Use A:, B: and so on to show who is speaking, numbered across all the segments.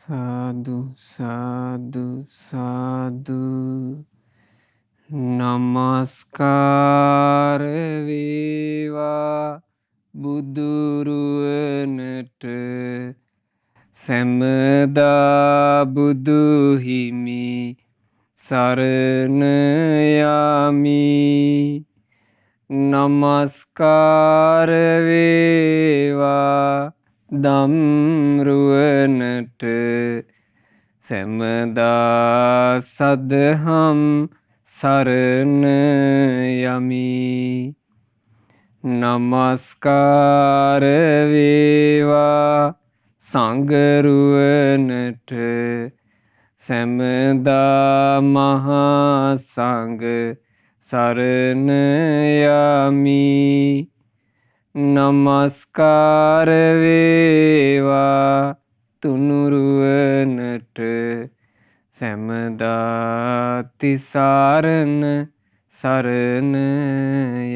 A: සාදු සාදු සාදු නමස්කාර වේවා බුදුරුවනට සැමදා බුදු හිමි සරණ යමි. නමස්කාර වේවා දම්රුවනට සැමදා සදහම් සරණ යමි. නමස්කාර වේවා සංඝරුවනට සැමදා මහා සංඝ සරණ යමි. නමස්කාර වේවා තුනුරුවනට සැමදා තිසරණ සරණ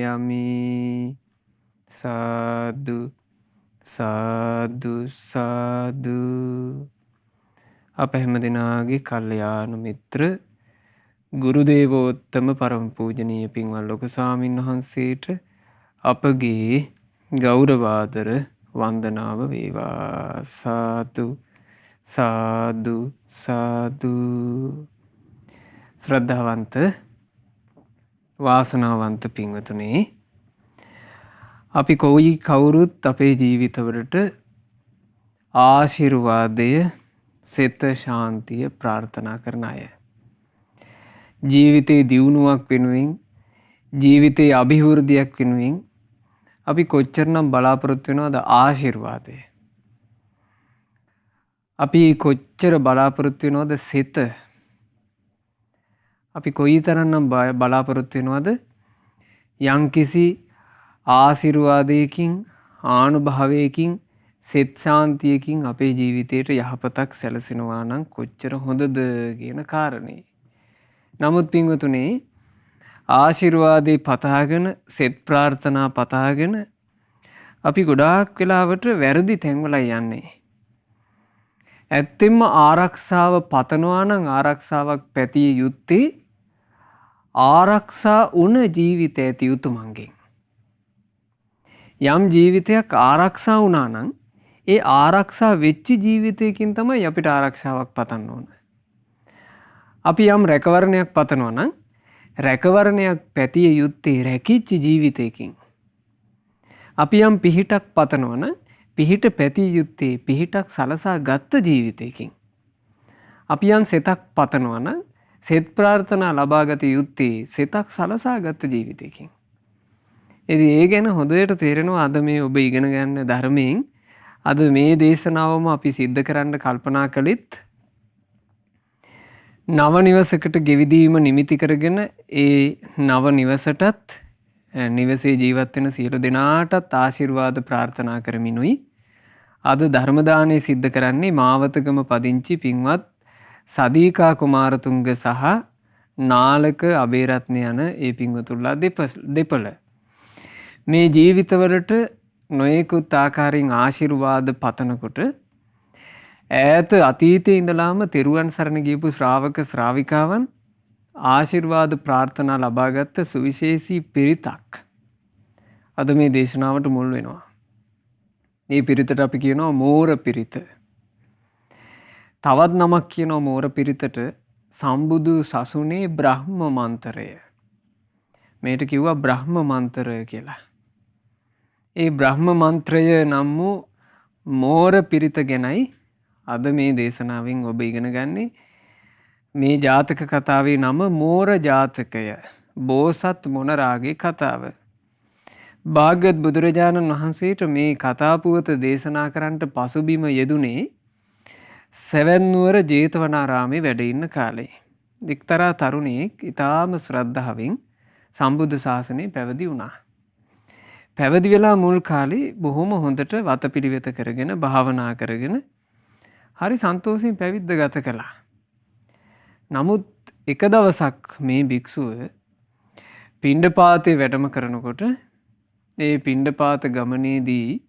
A: යමි. සාදු සාදු සාදු. අප හැම දෙනාගේ කල්යාණ මිත්‍ර ගුරුදේවෝත්තම පරම පූජනීය පින්වත් ලොකු ස්වාමීන් වහන්සේට අපගේ ගෞරවාදර වන්දනාව වේවා. සාදු සාදු සාදු. ශ්‍රද්ධාවන්ත වාසනාවන්ත පින්වතුනේ, අපි කවුරුත් අපේ ජීවිතවලට ආශිර්වාදය සෙත ශාන්තිය ප්‍රාර්ථනා කරන අය. ජීවිතයේ දියුණුවක් වෙනුවෙන්, ජීවිතයේ අභිවෘද්ධියක් වෙනුවෙන් අපි කොච්චරනම් බලාපොරොත්තු වෙනවද ආශිර්වාදය. අපි කොච්චර බලාපොරොත්තු වෙනවද සෙත. අපි කොයි තරන්නම් බලාපොරොත්තු වෙනවද යම්කිසි ආශිර්වාදයකින්, ආනුභාවයකින්, සෙත් ශාන්තියකින් අපේ ජීවිතයට යහපතක් සැලසෙනවා නම් කොච්චර හොඳද කියන කාරණේ. නමුත් පින්වතුනේ, ආශිර්වාදේ පතාගෙන, සෙත් ප්‍රාර්ථනා පතාගෙන අපි ගොඩාක් වෙලාවට වැරදි තැන්වල යන්නේ. ඇත්තෙන්ම ආරක්ෂාව පතනවා නම් ආරක්ෂාවක් පැතිය යුත්තේ ආරක්ෂා වුණ ජීවිත ඇති යුතුමන්ගෙන්. යම් ජීවිතයක් ආරක්ෂා වුණා නම් ඒ ආරක්ෂා වෙච්ච ජීවිතයකින් තමයි අපිට ආරක්ෂාවක් පතන්න ඕන. අපි යම් රැකවරණයක් පතනවා නම් රැකවරණයක් පැතිය යුත්තේ රැකිච්ච ජීවිතයකින්. අපි යම් පිහිටක් පතනවා නම් පිහිට පැතිය යුත්තේ පිහිටක් සලසා ගත්ත ජීවිතයකින්. අපි යම් සෙතක් පතනවා නම් සෙත් ප්‍රාර්ථනා ලබාගත යුත්තේ සෙතක් සලසා ගත්ත ජීවිතයකින්. ඉතින් ඒ ගැන හොඳට තේරෙනවා අද මේ ඔබ ඉගෙන ගන්න ධර්මයෙන්. අද මේ දේශනාවම අපි සිද්ධ කරන්න කල්පනා කළෙත් නව නිවසකට ගෙවිදීම නිමිති කරගෙන ඒ නව නිවසටත් නිවසේ ජීවත් වෙන සියලු දෙනාටත් ආශිර්වාද ප්‍රාර්ථනා කරමිනුයි අද ධර්ම දානය සිද්ධ කරන්නේ මාවතගම පදිංචි පින්වත් සදීකා කුමාරතුංග සහ නාලක අබේරත්න යන ඒ පින්වතුන්ලා දෙපළ. මේ ජීවිතවලට නොයෙකුත් ආකාරයෙන් ආශිර්වාද පතනකොට ඈත අතීතයේ ඉඳලාම තෙරුවන් සරණ ගියපු ශ්‍රාවක ශ්‍රාවිකාවන් ආශිර්වාද ප්‍රාර්ථනා ලබාගත්ත සුවිශේෂී පිරිතක් අද මේ දේශනාවට මුල් වෙනවා. මේ පිරිතට අපි කියනවා මෝර පිරිත. තවත් නමක් කියනවා මෝර පිරිතට සම්බුදු සසුනේ බ්‍රහ්ම මන්තරය. මේට කිව්වා බ්‍රහ්ම මන්තරය කියලා. ඒ බ්‍රහ්ම මන්ත්‍රය නම් වූ මෝර පිරිත ගැනයි අද මේ දේශනාවෙන් ඔබ ඉගෙන ගන්නේ. මේ ජාතක කතාවේ නම මෝර ජාතකය. බෝසත් මොණරාගේ කතාව. භාග්‍යවත් බුදුරජාණන් වහන්සේට මේ කතාපුවත දේශනා කරන්නට පසුබිම යෙදුනේ සැවැන්නුවර ජේතවනාරාමේ වැඩ ඉන්න කාලේ. එක්තරා තරුණයෙක් ඊටාම ශ්‍රද්ධාවෙන් සම්බුද්ධ ශාසනය පැවිදි වුණා. පැවිදි වෙලා මුල් කාලේ බොහොම හොඳට වතපිළිවෙත කරගෙන භාවනා කරගෙන හරි සන්තෝෂයෙන් පැවිද්ද ගත කළා. නමුත් එක දවසක් මේ භික්ෂුව පිණ්ඩපාතේ වැඩම කරනකොට ඒ පිණ්ඩපාත ගමනේදී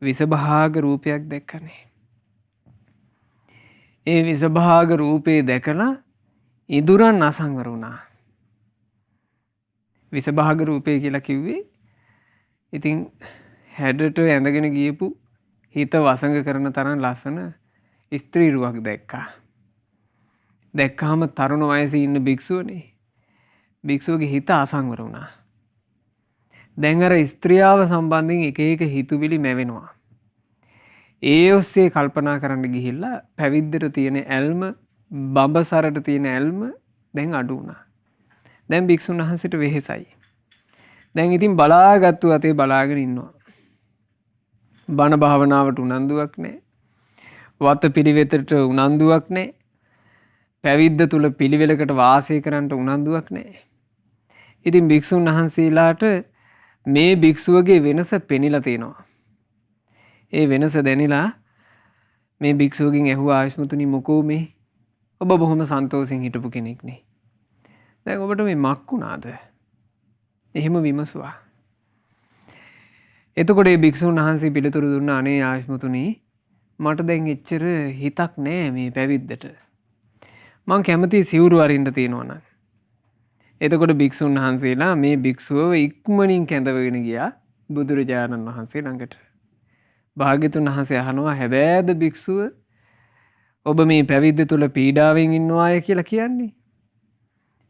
A: විසභාග රූපයක් දැක්කනේ. ඒ විසභාග රූපේ දැකලා ඉදුරන් අසංවර වුණා. විසභාග රූපය කියලා කිව්වේ ඉතින් හැඩට ඇඳගෙන ගියපු හිත වසඟ කරන තරම් ලස්සන ස්ත්‍රී රුවක් දැක්කා. දැක්කාම තරුණ වයසේ ඉන්න භික්ෂුවනේ. භික්ෂුවගේ හිත අසංවර වුණා. දැන් අර ස්ත්‍රියාව සම්බන්ධයෙන් එක එක හිතුවිලි මැවෙනවා. ඒ ඔස්සේ කල්පනා කරන්න ගිහිල්ලා පැවිද්දට තියෙන ඇල්ම, බඹසරට තියෙන ඇල්ම දැන් අඩු වුණා. දැන් භික්ෂුන් වහන්සේට වෙහෙසයි. දැන් ඉතින් බලාගත්තු අතේ බලාගෙන ඉන්නවා. බණ භාවනාවට උනන්දුවක් නැහැ. වත පිළිවෙතට උනන්දුවක් නැහැ. පැවිද්ද තුල පිළිවෙලකට වාසය කරන්නට උනන්දුවක් නැහැ. ඉතින් භික්ෂුන් වහන්සේලාට මේ භික්ෂුවගේ වෙනස පෙනිලා තියෙනවා. ඒ වෙනස දැනিলা මේ භික්ෂුවගෙන් ඇහුවා ආයස්මතුනි මොකෝ මේ ඔබ බොහොම සන්තෝෂෙන් හිටපු කෙනෙක් නේ. දැන් ඔබට මේ මක් වුණාද? එහෙම විමසුවා. එතකොට මේ භික්ෂුන් වහන්සේ පිළිතුරු දුන්නා අනේ ආයස්මතුනි මට දැන් එච්චර හිතක් නෑ මේ පැවිද්දට. මං කැමති සිවුරු අරින්න තියෙනවා නම්. එතකොට භික්ෂුන් වහන්සේලා මේ භික්ෂුවව ඉක්මනින් කැඳවගෙන ගියා බුදුරජාණන් වහන්සේ ළඟට. භාග්‍යතුන් වහන්සේ අහනවා හැබෑද භික්ෂුව ඔබ මේ පැවිද්ද තුල පීඩාවෙන් ඉන්නවාය කියලා කියන්නේ?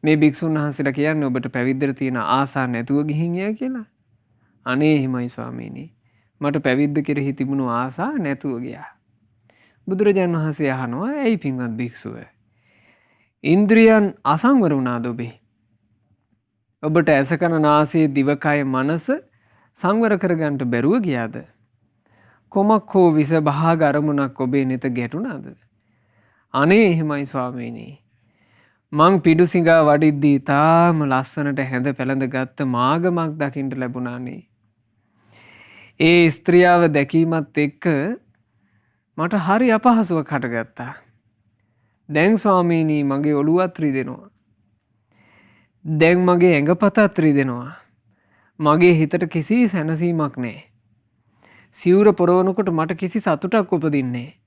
A: මේ භික්ෂුන් වහන්සේලා කියන්නේ ඔබට පැවිද්දට තියෙන ආසා නැතුව ගිහින් යයි කියලා. අනේ එහෙමයි ස්වාමීනි. මට පැවිද්ද කෙරෙහි තිබුණු ආසා නැතුව ගියා. බුදුරජාණන් වහන්සේ අහනවා ඇයි පින්වත් භික්ෂුව? ඉන්ද්‍රියන් අසංවර වුණාද ඔබේ? ඔබට ඇස කන නාසය දිවකය මනස සංවර කරගන්න බැරුව ගියාද? කොමක් හෝ විස භාග අරමුණක් ඔබේ නෙත ගැටුණාද? අනේ එහෙමයි ස්වාමීනි. මං පිඩුසිඟා වඩිද්දී තාම ලස්සනට හැඳ පැළඳ ගත්ත මාගමක් දකින්න ලැබුණානේ. ඒ ස්ත්‍රියාව දැකීමත් එක්ක මට හරි අපහසුවක් හටගත්තා. දැන් ස්වාමීනි මගේ ඔළුවත් රිදෙනවා. දැන් මගේ ඇඟපතත් රිදෙනවා. මගේ හිතට කිසි සැනසීමක් නැහැ. සිවුර පොරවනකොට මට කිසි සතුටක් උපදින්නේ නැහැ.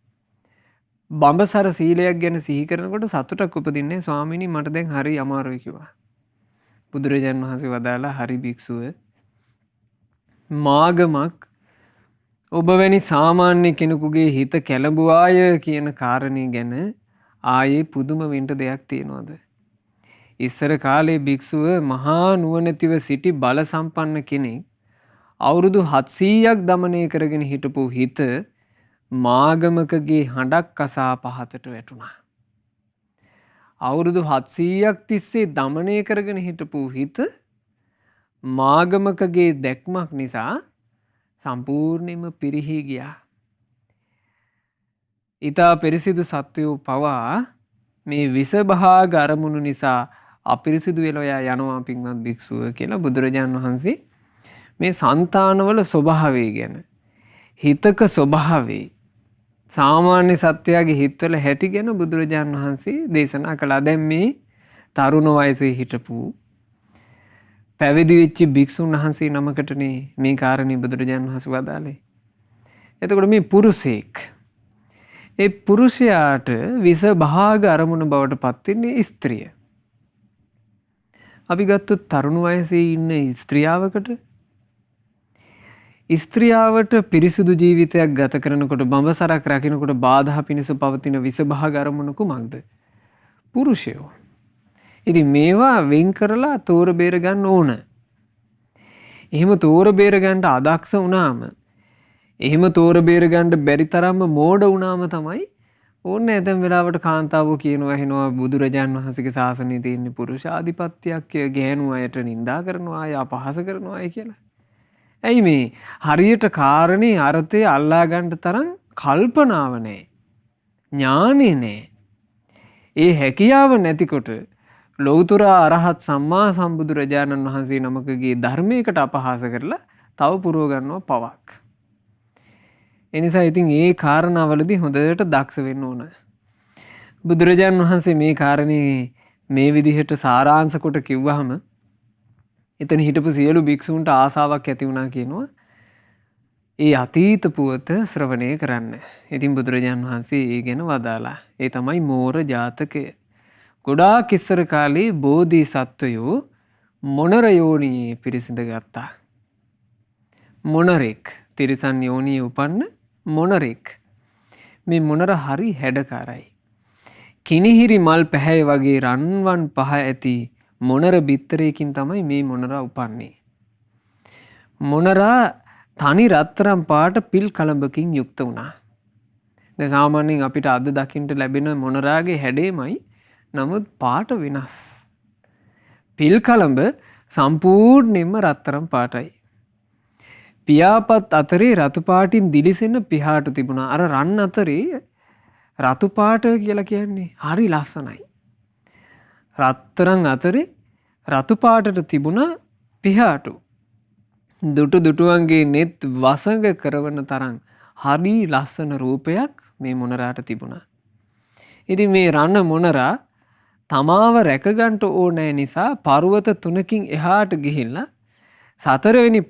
A: බඹසර සීලයක් ගැන සිහි කරනකොට සතුටක් උපදින්නේ ස්වාමීනි මට දැන් හරි අමාරුයි කිව්වා. බුදුරජාණන් වහන්සේ වදාලා හරි භික්ෂුව මාගමක් ඔබ වැනි සාමාන්‍ය කෙනෙකුගේ හිත කැළඹුවාය කියන කාරණේ ගැන ආයේ පුදුම වෙන්න දෙයක් තියනවාද? ඉස්සර කාලේ භික්ෂුව මහා නුවණැතිව සිටි බල සම්පන්න කෙනෙක් අවුරුදු 700ක් දමනය කරගෙන හිටපු හිත මාගමකගේ හඬක් අසා පහතට වැටුණා. අවුරුදු 700ක් තිස්සේ දමනය කරගෙන හිටපු හිත මාගමකගේ දැක්මක් නිසා සම්පූර්ණයෙන්ම පිරිහී ගියා. ඊතා පිරිසිදු සත්වයෝ පවා මේ විසභාග අරමුණු නිසා අපිරිසිදු වෙලා යනවා පින්වත් භික්ෂුව කියලා බුදුරජාණන් වහන්සේ මේ సంతානවල ස්වභාවය ගැන හිතක ස්වභාවය සාමාන්‍ය සත්වයාගේ හිතවල හැටි ගැන බුදුරජාණන් වහන්සේ දේශනා කළා. දැන් මේ තරුණ වයසේ හිටපු පැවිදි වෙච්ච භික්ෂුන් වහන්සේ නමකටනේ මේ කාරණේ බුදුරජාණන් වහන්සේ වදාළේ. එතකොට මේ පුරුෂයෙක් ඒ පුරුෂයාට විසභාග අරමුණ බවට පත් වෙන්නේ ස්ත්‍රිය. අපි ගත්තොත් තරුණ වයසේ ඉන්න ස්ත්‍රියාවකට ස්ත්‍රියාවට පිරිසුදු ජීවිතයක් ගත කරනකොට බඹසරක් රකින්නකොට බාධා පිණිස පවතින විසභාග අරමුණ කුමක්ද? පුරුෂයෝ. ඉතින් මේවා වෙන් කරලා තෝර බේර ගන්න ඕන. එහෙම තෝර බේර ගන්න අදක්ෂ වුණාම එහෙම තෝර බේර ගන්න බැරි තරම්ම මෝඩ වුණාම තමයි ඕන්න ඇතැම් වෙලාවට කාන්තාවෝ කියනවා ඇහෙනවා බුදුරජාණන් වහන්සේගේ ශාසනයේ තියෙන පුරුෂ ආධිපත්‍යයක් ගෑනු අයට නිඳා කරනවා අය අපහාස කරනවා අය කියලා. ඇයි මේ හරියට කාරණේ අර්ථය අල්ලා ගන්න තරම් කල්පනාව නැහැ. ඥානෙ නැහැ. ඒ හැකියාව නැතිකොට ලෞතර අරහත් සම්මා සම්බුදුරජාණන් වහන්සේ නමකගේ ධර්මයකට අපහාස කරලා තව පුරව ගන්නවා පවක්. එනිසා ඉතින් ඒ කාරණාවලදී හොඳට දක්ෂ වෙන්න ඕන. බුදුරජාණන් වහන්සේ මේ කාරණේ මේ විදිහට සාරාංශ කොට කිව්වහම එතන හිටපු සියලු භික්ෂූන්ට ආසාවක් ඇති වුණා කියනවා. ඒ අතීත පුවත ශ්‍රවණය කරන්න. ඉතින් බුදුරජාණන් වහන්සේ ඒ ගැන වදාලා. ඒ තමයි මෝර ජාතකය. ගොඩාක් ඉස්සර කාලේ බෝධි සත්වයෝ මොනර යෝනියේ පිරිසිඳ ගත්තා. මොනරෙක් තිරිසන් යෝනියේ උපන්න මොනරෙක්. මේ මොනර හරි හැඩකාරයි. කිනිහිරි මල් පැහැය වගේ රන්වන් පහ ඇති මොනර බිත්තරයකින් තමයි මේ මොනරා උපන්නේ. මොනරා තනි රත්තරම් පාට පිල් කළඹකින් යුක්ත වුණා. දැන් සාමාන්‍යයෙන් අපිට අද දකින්න ලැබෙන මොනරාගේ හැඩේමයි, නමුත් පාට වෙනස්. පිල් කළඹ සම්පූර්ණයෙන්ම රත්තරම් පාටයි. පියාපත් අතරේ රතු පාටින් දිලිසෙන පිහාටු තිබුණා. අර රන් අතරේ රතු පාට කියලා කියන්නේ හරි ලස්සනයි. රත්තරන් අතරේ රතු පාටට තිබුණා පිහාටු. දුටු දුටුවන්ගේ නෙත් වසඟ කරවන තරම් හරි ලස්සන රූපයක් මේ මොනරාට තිබුණා. ඉතින් මේ රණ මොනරා තමාව රැකගන්ට ඕනෑ නිසා පර්වත 3කින් එහාට ගිහිල්ලා 4 වෙනි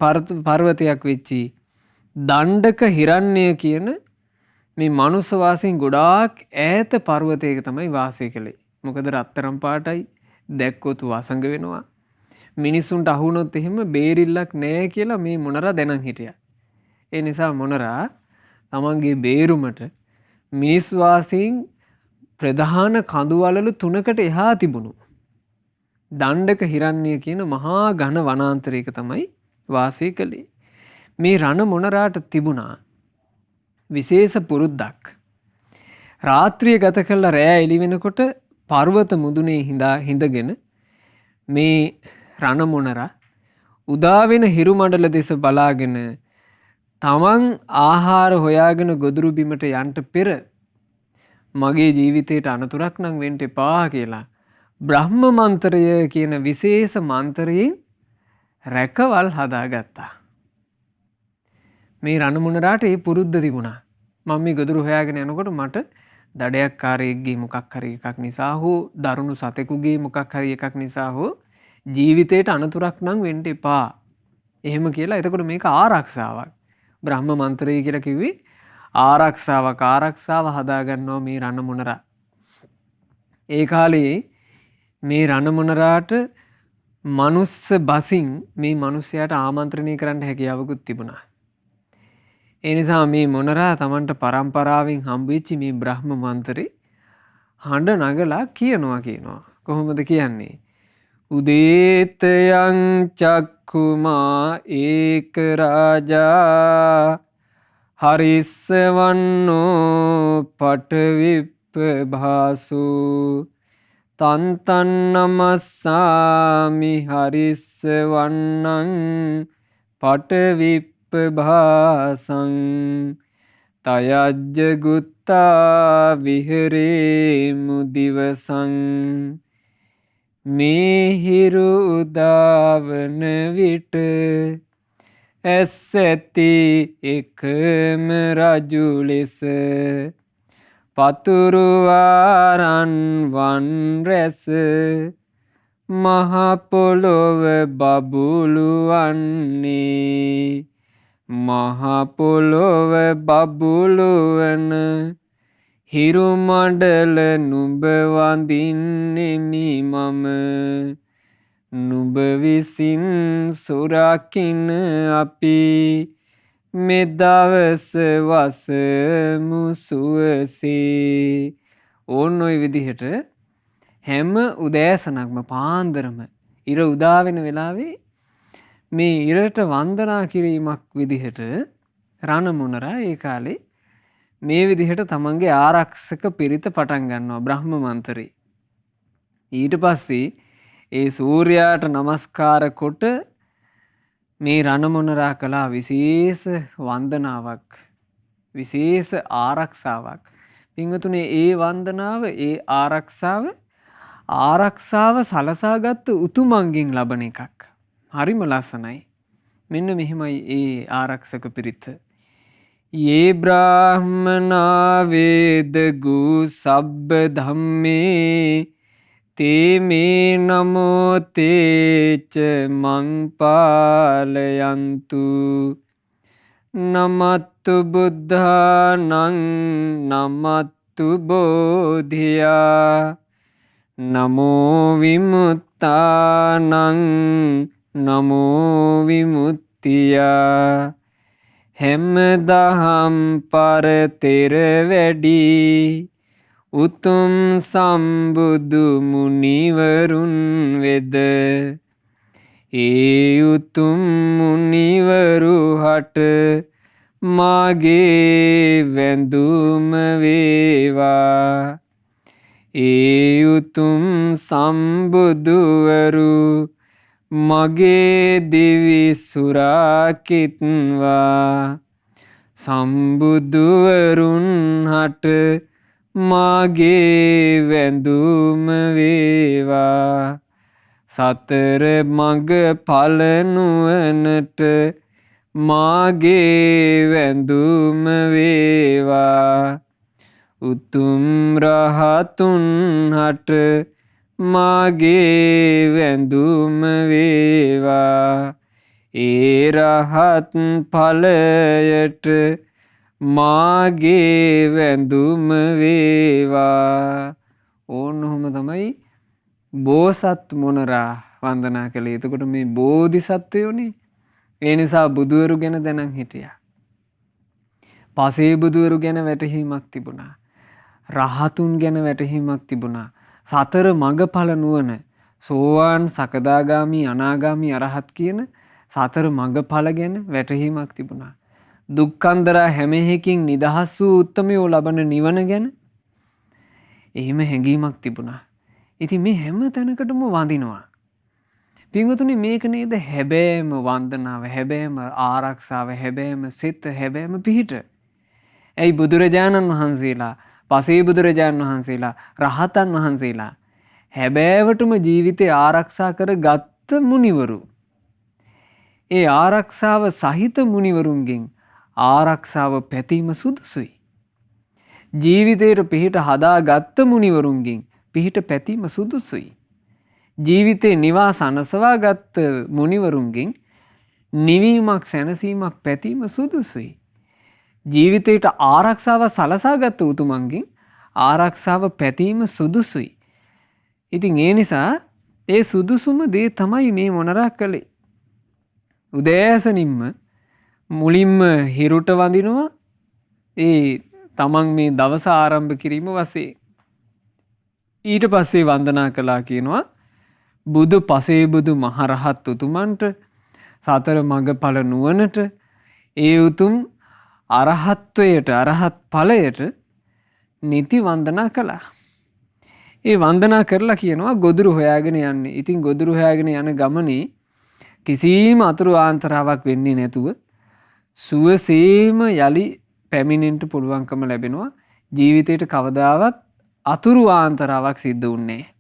A: පර්වතයක් වෙච්චි දණ්ඩක හිරණ්‍ය කියන මේ මනුස්ස වාසීන් ගොඩාක් ඈත පර්වතයක තමයි වාසය කළේ. මොකද රත්තරන් පාටයි, දැක්කොත් වසඟ වෙනවා. මිනිස්සුන්ට අහුනොත් එහෙම බේරිල්ලක් නෑ කියලා මේ මොනරා දැනන් හිටියා. ඒ නිසා මොනරා තමන්ගේ බේරුමට මිනිස් වාසීන් ප්‍රධාන කඳුවලලු 3කට එහා තිබුණු දණ්ඩක හිරණ්‍ය කියන මහා ඝන වනාන්තරයක තමයි වාසය කළේ. මේ රණ මොනරාට තිබුණා විශේෂ පුරුද්දක්. රාත්‍රිය ගත කළා රෑ එළි වෙනකොට පර්වත මුදුනේ හිඳගෙන මේ රණ මොනරා උදා වෙන හිරු මණ්ඩල දෙස බලාගෙන තමන් ආහාර හොයාගෙන ගොදුරු බිමට යන්න පෙර මගේ ජීවිතයට අනතුරක් නම් වෙන්න එපා කියලා බ්‍රහ්ම මන්ත්‍රය කියන විශේෂ මන්ත්‍රයෙන් රැකවල් හදාගත්තා. මේ රණ මොනරාට ඒ පුරුද්ද තිබුණා. මම මේ ගොදුරු හොයාගෙන යනකොට මට දඩයක්කාරයෙක්ගේ මොකක් හරි එකක් නිසා හෝ දරුණු සතෙකුගේ මොකක් හරි එකක් නිසා හෝ ජීවිතයට අනතුරක් නම් වෙන්න එපා. එහෙම කියලා. එතකොට මේක ආරක්ෂාවක්. බ්‍රහ්ම මන්ත්‍රය කියලා කිව්වේ ආරක්ෂාවක්. ආරක්ෂාව හදාගන්නවා මේ රණ මොනරා. ඒ කාලේ මේ රණ මොනරාට මනුස්ස බසින් මේ මිනිසයාට ආමන්ත්‍රණය කරන්න හැකියාවකුත් තිබුණා. ඒ නිසා මේ මොනරා තමන්ට පරම්පරාවෙන් හම්බෙච්ච මේ බ්‍රහ්ම මන්ත්‍රේ හඬ නගලා කියනවා. කොහොමද කියන්නේ? උදේතයං චක්කුමා ඒක රාජා හරිස්සවන්නෝ පටවිප්ප භාසු තන්තන් නමස්සාමි හරිස්සවන්නං පටවිප්ප භාසං තයජ්ජ ගුත්තා විහරේ මුදිවසං මේ හිරු උදාවන විට ඇස් ඇති එකම රජු ලෙස පතුරුවාරන් වන් රැස මහ පොළොව බබුලු වන්නේ මහ පොළොව බබුලු වන හිරු මඩල නුඹ වඳින්නෙමි මම නුඹ විසින් සුරකින්න අපි මෙදවස වසමු සුවසේ. ඕන්න ඔය විදිහට හැම උදෑසනක්ම පාන්දරම ඉර උදා වෙන වෙලාවේ මේ ඉරට වන්දනා කිරීමක් විදිහට රණ මොනරා ඒ කාලේ මේ විදිහට තමන්ගේ ආරක්ෂක පිරිත පටන් ගන්නවා බ්‍රහ්ම මන්ත්‍රේ. ඊට පස්සේ ඒ සූර්යාට නමස්කාර කොට මේ රණ මොනරා කළා විශේෂ වන්දනාවක්, විශේෂ ආරක්ෂාවක්. පින්වතුනේ ඒ වන්දනාව, ඒ ආරක්ෂාව සලසාගත්තු උතුමන්ගෙන් ලබන එකක්. හරිම ලස්සනයි. මෙන්න මෙහෙමයි ඒ ආරක්ෂක පිරිත. ये ब्राह्मणा वेदगु सब्ब धम्मे ते मे नमो तेच मं पालयन्तु නමත්තු බුද්ධානං නමත්තු බෝධියා නමෝ විමුත්තානං නමෝ විමුත්තියා හැමදහම් පරතෙර වැඩි උතුම් සම්බුදු මුනිවරුන් වෙද ඒ උතුම් මුනිවරු හට මාගේ වැඳුම වේවා. ඒ උතුම් සම්බුදුවරු මගේ දිවි සුරකිත්වා. සම්බුදුවරුන් හට මාගේ වැඳුම වේවා. සතර මඟ ඵල නුවණට මාගේ වැඳුම වේවා. උතුම් රහතුන් හට මාගේ වැඳුම වේවා. ඒ රහත් ඵලයට මාගේ වැඳුම වේවා. ඕනොහොම තමයි බෝසත් මොනරා වන්දනා කළේ. එතකොට මේ බෝධිසත්වයෝනේ. ඒ නිසා බුදුවරු ගැන දැනන් හිටියා. පසේ බුදුවරු ගැන වැටහීමක් තිබුණා. රහතුන් ගැන වැටහීමක් තිබුණා. සතර මඟඵල නුවණ සෝවාන් සකදාගාමි අනාගාමි අරහත් කියන සතර මඟඵල ගැන වැටහීමක් තිබුණා. දුක්ඛන්දරා හැම එකකින් නිදහස් වූ උත්තමයෝ ලබන නිවන ගැන එහෙම හැඟීමක් තිබුණා. ඉතින් මේ හැම තැනකටම වඳිනවා. පින්වතුනි මේක නේද හැබෑම වන්දනාව, හැබෑම ආරක්ෂාව, හැබෑම සිත, හැබෑම පිහිට. ඇයි බුදුරජාණන් වහන්සේලා, පසේ බුදුරජාණන් වහන්සේලා, රහතන් වහන්සේලා හැබෑවටම ජීවිතය ආරක්ෂා කර ගත්ත මුනිවරු. ඒ ආරක්ෂාව සහිත මුනිවරුන්ගෙන් ආරක්ෂාව පැතීම සුදුසුයි. ජීවිතයට පිහිට හදා ගත්ත මුනිවරුන්ගෙන් පිහිට පැතීම සුදුසුයි. ජීවිතේ නිවාස අනසවා ගත්ත මුනිවරුන්ගෙන් නිවීමක් සැනසීමක් පැතීම සුදුසුයි. ජීවිතයට ආරක්ෂාව සලසා ගත්ත උතුමන්ගෙන් ආරක්ෂාව පැතීම සුදුසුයි. ඉතින් ඒ නිසා ඒ සුදුසුම දේ තමයි මේ මොනරා කළේ. උදෑසනින්ම මුලින්ම හිරුට වඳිනවා. ඒ තමන් මේ දවස ආරම්භ කිරීම වශයෙන්. ඊට පස්සේ වන්දනා කළා කියනවා බුදු පසේ බුදු මහරහත් උතුමන්ට, සතර මඟඵල නුවණට, ඒ උතුම් අරහත්වයට, අරහත් ඵලයට නිති වන්දනා කළා. ඒ වන්දනා කරලා කියනවා ගොදුරු හොයාගෙන යන්නේ. ඉතින් ගොදුරු හොයාගෙන යන ගමනේ කිසිම අතුරු ආන්තරාවක් වෙන්නේ නැතුව සුවසේම යලි පැමිණෙන්න පුළුවන්කම ලැබෙනවා. ජීවිතේට කවදාවත් අතුරු ආන්තරාවක් සිද්ධ වුණේ නැහැ.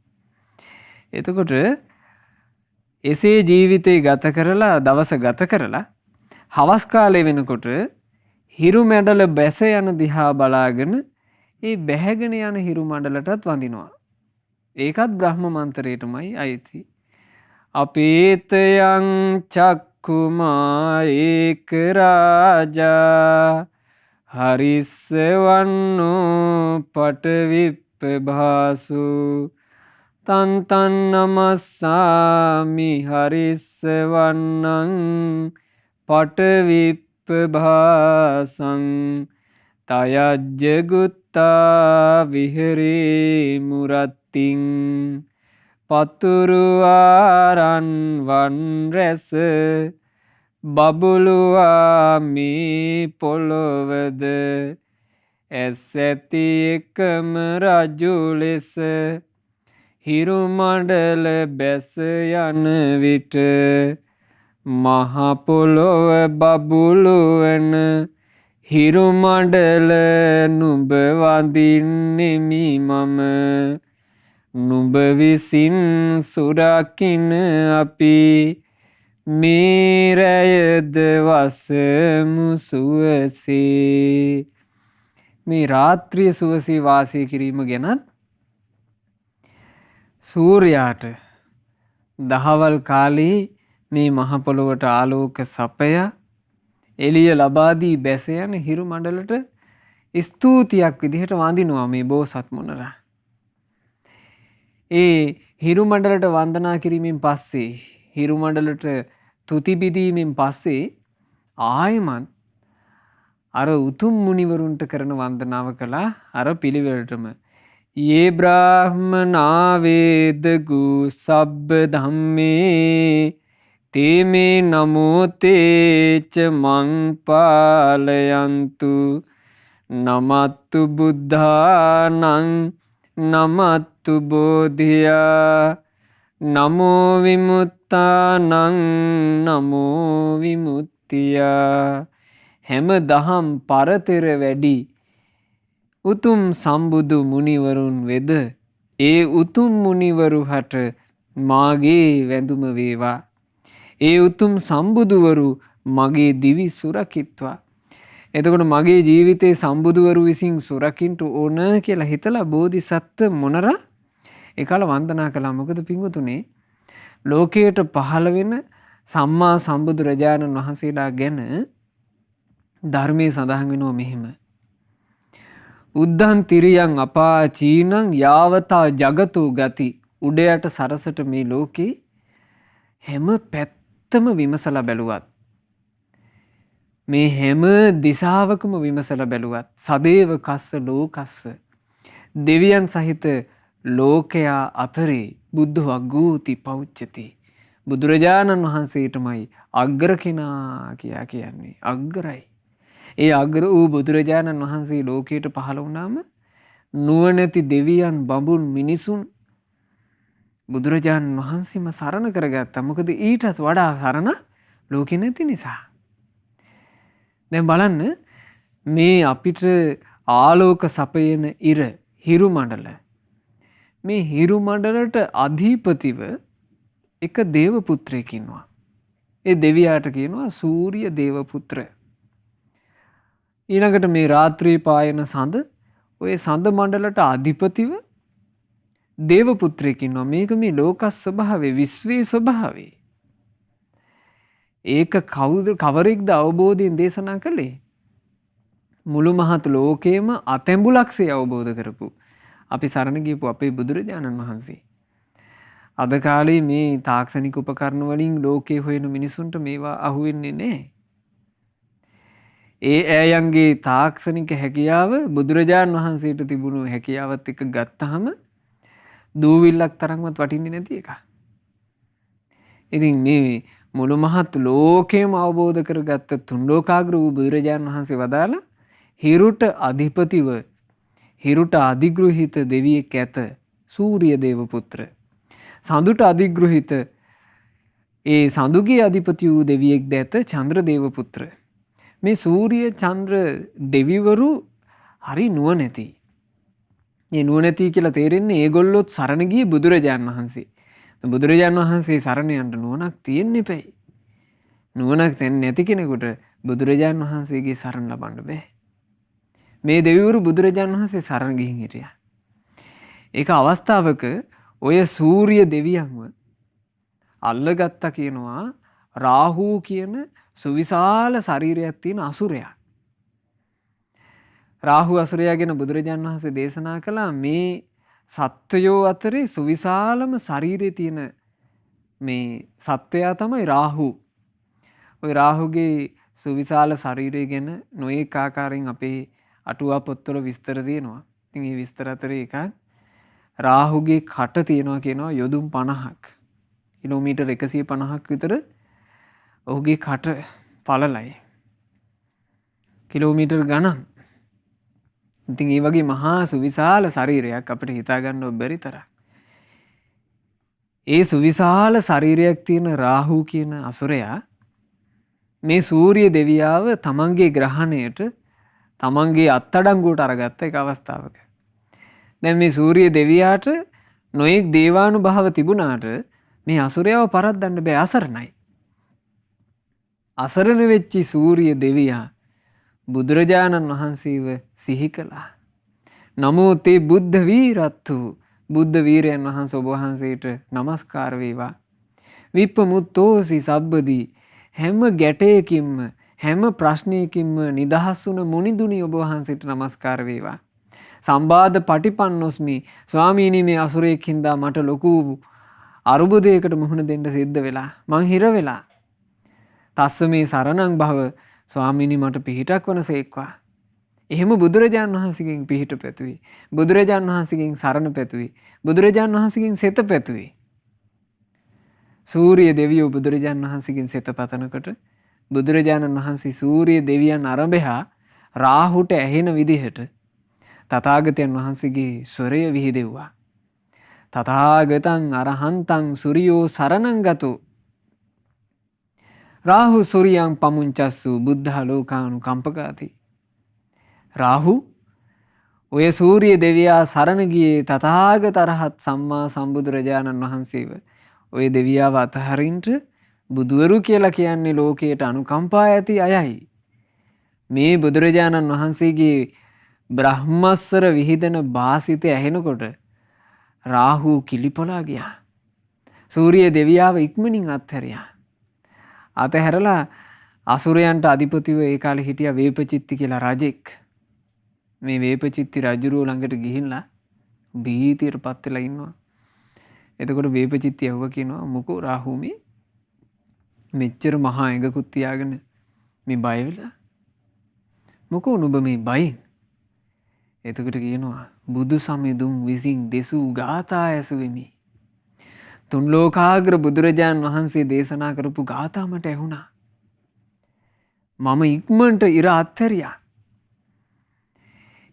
A: එතකොට එසේ ජීවිතේ ගත කරලා දවස ගත කරලා හවස් කාලේ වෙනකොට හිරු මැඩල බැස යන දිහා බලාගෙන ඒ බැහැගෙන යන හිරු මඩලටත් වඳිනවා. ඒකත් බ්‍රහ්ම මන්ත්‍රයටමයි අයිති. අපේතයං චක්කුමා ඒක රාජා හරිස්සවන්නෝ පටවිප්පභාසු තන්තන් නමස්සාමි හරිස්සවන්නං පටවිප්පභාසං තයජ්ජගුත්තා විහරේ මුරත්තිං පතුරුවාරන් වන් රැස බබුලුවා මේ පොළොවද ඇස් ඇති එකම රජු ලෙස හිරු මඩල බැස යන විට මහ පොළොව බබුලු වන හිරු මඩල නුඹ වඳින්නෙමි මම නුඹ විසින් සුරකින්න අපි මේ රැයද වසමු සුවසේ. මේ රාත්‍රිය සුවසේ වාසය කිරීම ගැනත් සූර්යාට දහවල් කාලේ මේ මහ පොළොවට ආලෝක සපය එළිය ලබා දී බැස යන හිරු මණ්ඩලට ස්තුතියක් විදිහට වඳිනවා මේ බෝසත් මොනරා. ඒ හිරු මණ්ඩලට වන්දනා කිරීමෙන් පස්සේ හිරු මණ්ඩලට තුති බිදීමෙන් පස්සේ ආයමත් අර උතුම් මුනිවරුන්ට කරන වන්දනාව කළා අර පිළිවෙලටම. යේ බ්‍රාහ්මනා වේදගු සබ්බ ධම්මේ තේමේ නමෝ තේච මං පාලයන්තු නමත්තු බුද්ධානං නමත්තු බෝධියා නමෝ විමුත්තානං නමෝ විමුත්තියා. හැම දහම් පරතර වැඩි උතුම් සම්බුදු මුනිවරුන් වෙද ඒ උතුම් මුනිවරු හට මාගේ වැඳුම වේවා. ඒ උතුම් සම්බුදුවරු මගේ දිවි සුරකිත්වා. එතකොට මගේ ජීවිතේ සම්බුදුවරු විසින් සුරකින්ට ඕන කියලා හිතලා බෝධිසත්ව මොනරා එකල වන්දනා කළා. මොකද පිංගුතුනේ ලෝකයට පහළ වෙන සම්මා සම්බුදුරජාණන් වහන්සේලා ගැන ධර්මයේ සඳහන් වෙනවා මෙහෙම. උද්ධං තිරියං අපා චීනං යාවතා ජගතෝ ගති. උඩයට සරසට මේ ලෝකේ හැම පැත්තම විමසලා බැලුවත් මේ හැම දිසාවකම විමසලා බැලුවත් සදේව කස්ස ලෝකස්ස දෙවියන් සහිත ලෝකයා අතරේ බුද්ධ වග්ගූති පෞච්චති. බුදුරජාණන් වහන්සේටමයි අග්‍ර කෙනා කියා කියන්නේ. අග්‍රයි. ඒ අග්‍ර වූ බුදුරජාණන් වහන්සේ ලෝකයට පහළ වුණාම නුවණැති දෙවියන් බඹුන් මිනිසුන් බුදුරජාණන් වහන්සේම සරණ කරගත්තා. මොකද ඊටත් වඩා සරණ ලෝකෙ නැති නිසා. දැන් බලන්න මේ අපිට ආලෝක සපයන ඉර හිරු මණ්ඩල මේ හිරු මණ්ඩලට අධිපතිව එක දේව පුත්‍රයෙක් ඉන්නවා. ඒ දෙවියාට කියනවා සූර්ය දේව පුත්‍ර. ඊළඟට මේ රාත්‍රී පායන සඳ ඔය සඳ මණ්ඩලට අධිපතිව දේව පුත්‍රයෙක් ඉන්නවා. මේක මේ ලෝකස් ස්වභාවය විශ්වයේ ස්වභාවය. ඒක කවරෙක්ද අවබෝධයෙන් දේශනා කළේ? මුළු මහත් ලෝකේම අතැඹුලක්සේ අවබෝධ කරපු අපි සරණ ගියපු අපේ බුදුරජාණන් වහන්සේ. අද කාලේ මේ තාක්ෂණික උපකරණ වලින් ලෝකේ හොයන මිනිසුන්ට මේවා අහුවෙන්නේ නැහැ. ඒ අයන්ගේ තාක්ෂණික හැකියාව බුදුරජාණන් වහන්සේට තිබුණු හැකියාවත් එක්ක ගත්තාම දූවිල්ලක් තරම්වත් වටින්නේ නැති එක. ඉතින් මේ මුළු මහත් ලෝකේම අවබෝධ කරගත්ත තුන් ලෝකාග්‍ර වූ බුදුරජාණන් වහන්සේ වදාලා හිරුට අධිපතිව හිරුට අධිග්‍රහිත දෙවියෙක් ඇත සූර්ය දේව පුත්‍ර. සඳුට අධිග්‍රහිත ඒ සඳුගේ අධිපති වූ දෙවියෙක් දැත චන්ද්‍ර දේව පුත්‍ර. මේ සූර්ය චන්ද්‍ර දෙවිවරු හරි නුවණැති. මේ නුවණැති කියලා තේරෙන්නේ ඒගොල්ලොත් සරණ ගියේ බුදුරජාණන් වහන්සේ. බුදුරජාණන් වහන්සේ සරණ යන්න නුවණක් තියෙන්න එපයි. නුවණක් නැති කෙනෙකුට බුදුරජාණන් වහන්සේගේ සරණ ලබන්න බෑ. මේ දෙවිවරු බුදුරජාණන් වහන්සේ සරණ ගිහින් හිටියා. ඒක අවස්ථාවක ඔය සූර්ය දෙවියන්ව අල්ලගත්තා කියනවා රාහු කියන සුවිශාල ශරීරයක් තියෙන අසුරයා. රාහු අසුරයා ගැන බුදුරජාණන් වහන්සේ දේශනා කළා මේ සත්වයෝ අතරේ සුවිශාලම ශරීරයේ තියෙන මේ සත්වයා තමයි රාහු. ওই රාහුගේ සුවිශාල ශරීරය ගැන නොයෙක් ආකාරයෙන් අපේ අටුවා පොත්වල විස්තර තියෙනවා. ඉතින් මේ විස්තර අතරේ එකක් රාහුගේ කට තියෙනවා කියනවා යොදුන් 50ක්. කිලෝමීටර් 150ක් විතර ඔහුගේ කට පළලයි. කිලෝමීටර් ගණන්. ඉතින් ඒ වගේ මහා සුවිශාල ශරීරයක් අපිට හිතා ගන්න බැරි තරම්. ඒ සුවිශාල ශරීරයක් තියෙන රාහු කියන අසුරයා මේ සූර්ය දෙවියාව තමන්ගේ ග්‍රහණයට තමන්ගේ අත්අඩංගුවට අරගත්ත එක අවස්ථාවක. දැන් මේ සූර්ය දෙවියාට නොයෙක් දේවානුභාව තිබුණාට මේ අසුරයව පරද්දන්න බෑ, අසරණයි. අසරණ වෙච්චි සූර්ය දෙවියා බුදුරජාණන් වහන්සේව සිහි කළා. නමෝ තේ බුද්ධ වීරත්තු. බුද්ධ වීරයන් වහන්සේ ඔබ වහන්සේට নমස්කාර වේවා. විප්පමුත්තෝසි සබ්බදී. හැම ගැටයකින්ම හැම ප්‍රශ්නයකින්ම නිදහස් වුණ මුනිදුනි ඔබ වහන්සේට නමස්කාර වේවා. සම්බාධ පටිපන්නොස්මි ස්වාමීනි මේ අසුරයෙක් හින්දා මට ලොකු අරුබුදයකට මුහුණ දෙන්න සිද්ධ වෙලා. මං හිර වෙලා. තස්ස මේ සරණං භව ස්වාමීනි මට පිහිටක් වන සේක්වා. එහෙම බුදුරජාණන් වහන්සේගෙන් පිහිට පැතුයි. බුදුරජාණන් වහන්සේගෙන් සරණ පැතුයි. බුදුරජාණන් වහන්සේගෙන් සෙත පැතුයි. සූරිය දෙවියෝ බුදුරජාණන් වහන්සේගෙන් සෙත පතනකොට බුදුරජාණන් වහන්සේ සූරිය දෙවියන් අරඹයා රාහුට ඇහෙන විදිහට තථාගතයන් වහන්සේගේ ස්වරය විහිදෙව්වා. තථාගතං අරහන්තං සූරියෝ සරණං ගතෝ රාහු සූරියං පමුංචස්සු බුද්ධ ලෝකානුකම්පකාති. රාහු ඔය සූරිය දෙවියා සරණ ගියේ තථාගත අරහත් සම්මා සම්බුදුරජාණන් වහන්සේව. ඔය දෙවියාව අතහරින්ට බුදුවරු කියලා කියන්නේ ලෝකයට අනුකම්පා ඇති අයයි. මේ බුදුරජාණන් වහන්සේගේ බ්‍රහ්මස්සර විහිදෙන වාසිතය ඇහෙනකොට රාහු කිලිපොලා ගියා. සූරිය දෙවියාව ඉක්මනින් අත්හැරියා. අතහැරලා අසුරයන්ට අධිපතිව ඒ කාලේ හිටියා වේපචිත්ති කියලා රජෙක්. මේ වේපචිත්ති රජුරුව ළඟට ගිහිල්ලා බීතියට පත් වෙලා ඉන්නවා. එතකොට වේපචිත්ති යවුව කියනවා මොකෝ රාහු මෙච්චර මහා ඇඟකුත් තියාගෙන මේ බය වෙලා මොකෝ නුඹ මේ බයෙන්? එතකොට කියනවා බුදු සමිඳුන් විසින් දෙසූ ගාථා ඇසුවෙමි. තුන් ලෝකාග්‍ර බුදුරජාන් වහන්සේ දේශනා කරපු ගාථා මට ඇහුණා. මම ඉක්මනට ඉර අත්හැරියා.